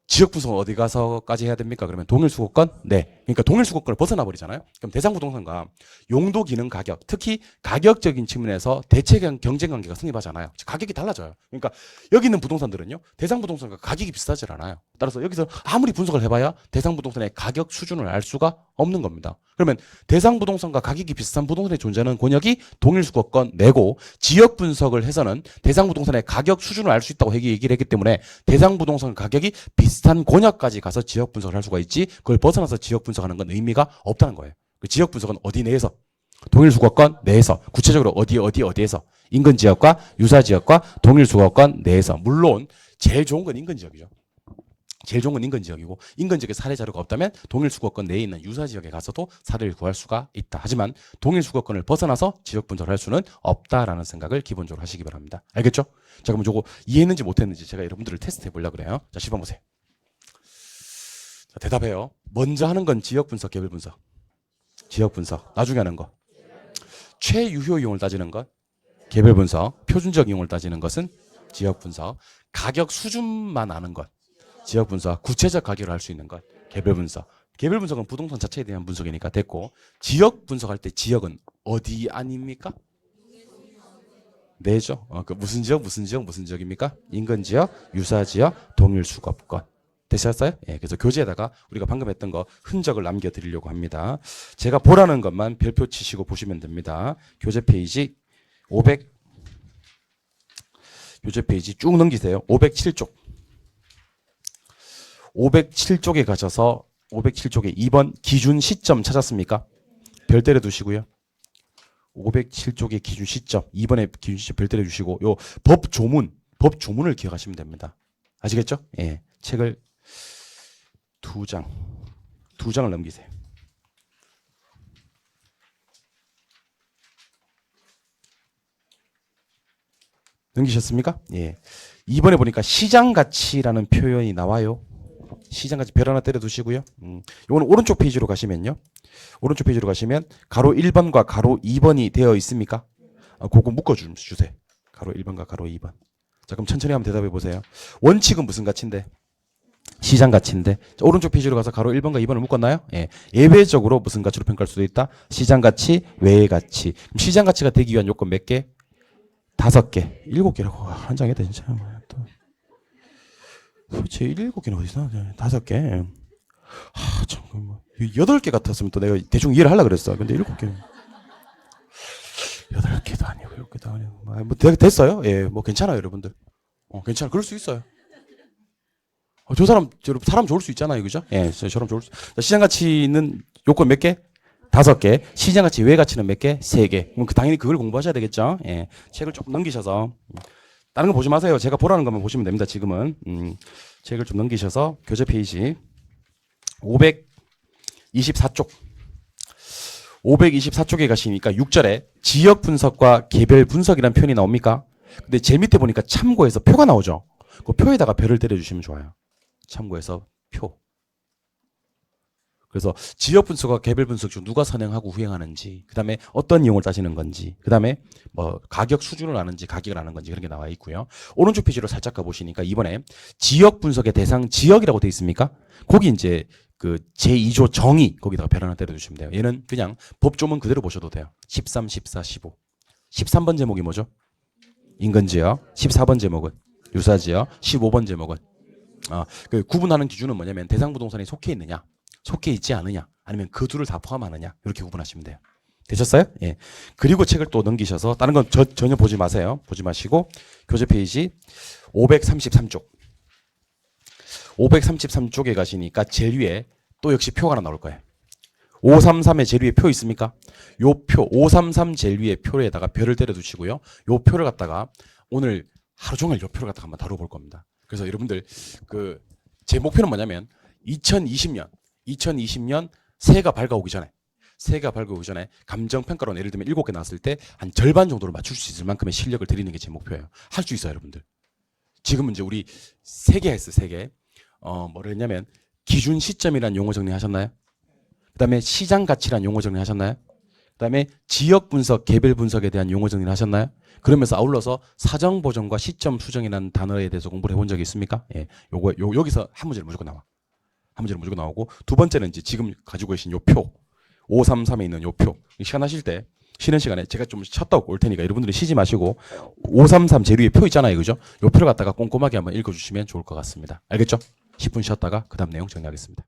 지역 분석은 어디 가서까지 해야 됩니까? 그러면 동일 수급권? 네. 그러니까 동일 수급권을 벗어나 버리잖아요. 그럼 대상 부동산과 용도, 기능, 가격, 특히 가격적인 측면에서 대체 경쟁 관계가 성립하잖아요. 가격이 달라져요. 그러니까 여기 있는 부동산들은요. 대상 부동산과 가격이 비슷하지 않아요. 따라서 여기서 아무리 분석을 해봐야 대상 부동산의 가격 수준을 알 수가 없는 겁니다. 그러면 대상 부동산과 가격이 비슷한 부동산이 존재하는 권역이 동일 수급권 내고 지역 분석을 해서는 대상 부동산의 가격 수준을 알 수 있다고 얘기를 했기 때문에 대상 부동산 가격이 비슷한 권역까지 가서 지역 분석을 할 수가 있지 그걸 벗어나서 지역 분석하는 건 의미가 없다는 거예요. 그 지역 분석은 어디 내에서 동일 수급권 내에서 구체적으로 어디에서 인근 지역과 유사 지역과 동일 수급권 내에서 물론 제일 좋은 건 인근 지역이죠. 제일 좋은 건 인근 지역이고 인근 지역에 사례 자료가 없다면 동일 수급권 내에 있는 유사 지역에 가서도 사례를 구할 수가 있다. 하지만 동일 수급권을 벗어나서 지역 분석을 할 수는 없다라는 생각을 기본적으로 하시기 바랍니다. 알겠죠? 자, 그러면 저거 이해했는지 못했는지 제가 여러분들을 테스트해 보려고 그래요. 자, 10번 보세요. 자, 대답해요. 먼저 하는 건 지역 분석, 개별 분석. 지역 분석. 나중에 하는 거. 최유효 이용을 따지는 것. 개별 분석. 표준적 이용을 따지는 것은 지역 분석. 가격 수준만 아는 것. 지역 분석, 구체적 가격을 할 수 있는 것, 개별 분석. 개별 분석은 부동산 자체에 대한 분석이니까 됐고 지역 분석할 때 지역은 어디 아닙니까? 네죠. 그 무슨 지역입니까? 인근 지역, 유사 지역, 동일 수급권. 되셨어요? 예, 그래서 교재에다가 우리가 방금 했던 거 흔적을 남겨드리려고 합니다. 제가 보라는 것만 별표 치시고 보시면 됩니다. 교재 페이지 교재 페이지 쭉 넘기세요. 507쪽. 507쪽에 가셔서 507쪽에 2번 기준 시점 찾았습니까? 별 때려 두시고요. 507쪽의 기준 시점, 2번의 기준 시점 별 때려 주시고 요 법 조문을 기억하시면 됩니다. 아시겠죠? 예. 책을 두 장을 넘기세요. 넘기셨습니까? 예. 2번에 보니까 시장 가치라는 표현이 나와요. 시장 가치 별 하나 때려 두시고요. 이거는 오른쪽 페이지로 가시면요. 오른쪽 페이지로 가시면 가로 1번과 가로 2번이 되어 있습니까? 그거 묶어 주세요. 가로 1번과 가로 2번. 자, 그럼 천천히 한번 대답해 보세요. 원칙은 무슨 가치인데? 시장 가치인데. 자, 오른쪽 페이지로 가서 가로 1번과 2번을 묶었나요? 예. 예외적으로 무슨 가치로 평가할 수도 있다? 시장 가치, 외의 가치. 그럼 시장 가치가 되기 위한 요건 몇 개? 5개. 7개라고. 한 장에다 진짜. 도대체 7개는 어디서 나와? 5개. 참, 8개 같았으면 또 내가 대충 이해를 하려고 그랬어. 근데 7개는. 8개도 아니고 7개도 아니고. 뭐 됐어요? 예, 뭐 괜찮아요, 여러분들. 괜찮아. 그럴 수 있어요. 저 사람 좋을 수 있잖아요, 그죠? 예, 저처럼 좋을 수. 시장 가치는 요건 몇 개? 5개. 시장 가치 외 가치는 몇 개? 3개. 그럼 당연히 그걸 공부하셔야 되겠죠? 예. 책을 조금 넘기셔서. 다른 거 보지 마세요. 제가 보라는 것만 보시면 됩니다, 지금은. 책을 좀 넘기셔서 교재 페이지 524쪽. 524쪽에 가시니까 6절에 지역 분석과 개별 분석이라는 표현이 나옵니까? 근데 제 밑에 보니까 참고해서 표가 나오죠? 그 표에다가 별을 때려주시면 좋아요. 참고해서 표. 그래서 지역 분석과 개별 분석 중 누가 선행하고 후행하는지, 그 다음에 어떤 이용을 따지는 건지, 그 다음에 뭐 가격 수준을 아는지, 가격을 아는 건지 그런 게 나와 있고요. 오른쪽 페이지로 살짝 가보시니까 이번에 지역 분석의 대상 지역이라고 돼 있습니까? 거기 이제 그 제2조 정의 거기다가 별 하나 때려주시면 돼요. 얘는 그냥 법조문 그대로 보셔도 돼요. 13, 14, 15. 13번 제목이 뭐죠? 인근지역. 14번 제목은 유사지역. 15번 제목은 그 구분하는 기준은 뭐냐면 대상 부동산이 속해 있느냐, 속해 있지 않느냐, 아니면 그 둘을 다 포함하느냐, 이렇게 구분하시면 돼요. 되셨어요? 예. 그리고 책을 또 넘기셔서 다른 건 전혀 보지 마세요. 보지 마시고 교재 페이지 533쪽. 533쪽에 가시니까 제일 위에 또 역시 표가 하나 나올 거예요. 533의 제일 위에 표 있습니까? 요 표, 533 제일 위에 표에다가 별을 때려 두시고요. 요 표를 갖다가 오늘 하루 종일 요 표를 갖다가 한번 다뤄볼 겁니다. 그래서 여러분들 제 목표는 뭐냐면 2020년 새해가 밝아오기 전에 감정평가론 예를 들면 7개 나왔을 때 한 절반 정도로 맞출 수 있을 만큼의 실력을 드리는 게 제 목표예요. 할 수 있어요, 여러분들. 지금은 이제 우리 3개 했어요, 3개. 뭐를 했냐면 기준 시점이란 용어 정리하셨나요? 그 다음에 시장 가치란 용어 정리하셨나요? 그 다음에 지역 분석, 개별 분석에 대한 용어 정리를 하셨나요? 그러면서 아울러서 사정 보정과 시점 수정이라는 단어에 대해서 공부를 해본 적이 있습니까? 예, 여기서 한 문제는 무조건 나와. 한 문제는 무조건 나오고, 두 번째는 이제 지금 가지고 계신 요 표, 533에 있는 요 표. 시간 하실 때, 쉬는 시간에 제가 좀 쉬었다 올 테니까 여러분들이 쉬지 마시고 533 제일 위에 표 있잖아요, 그죠? 요 표를 갖다가 꼼꼼하게 한번 읽어주시면 좋을 것 같습니다. 알겠죠? 10분 쉬었다가 그 다음 내용 정리하겠습니다.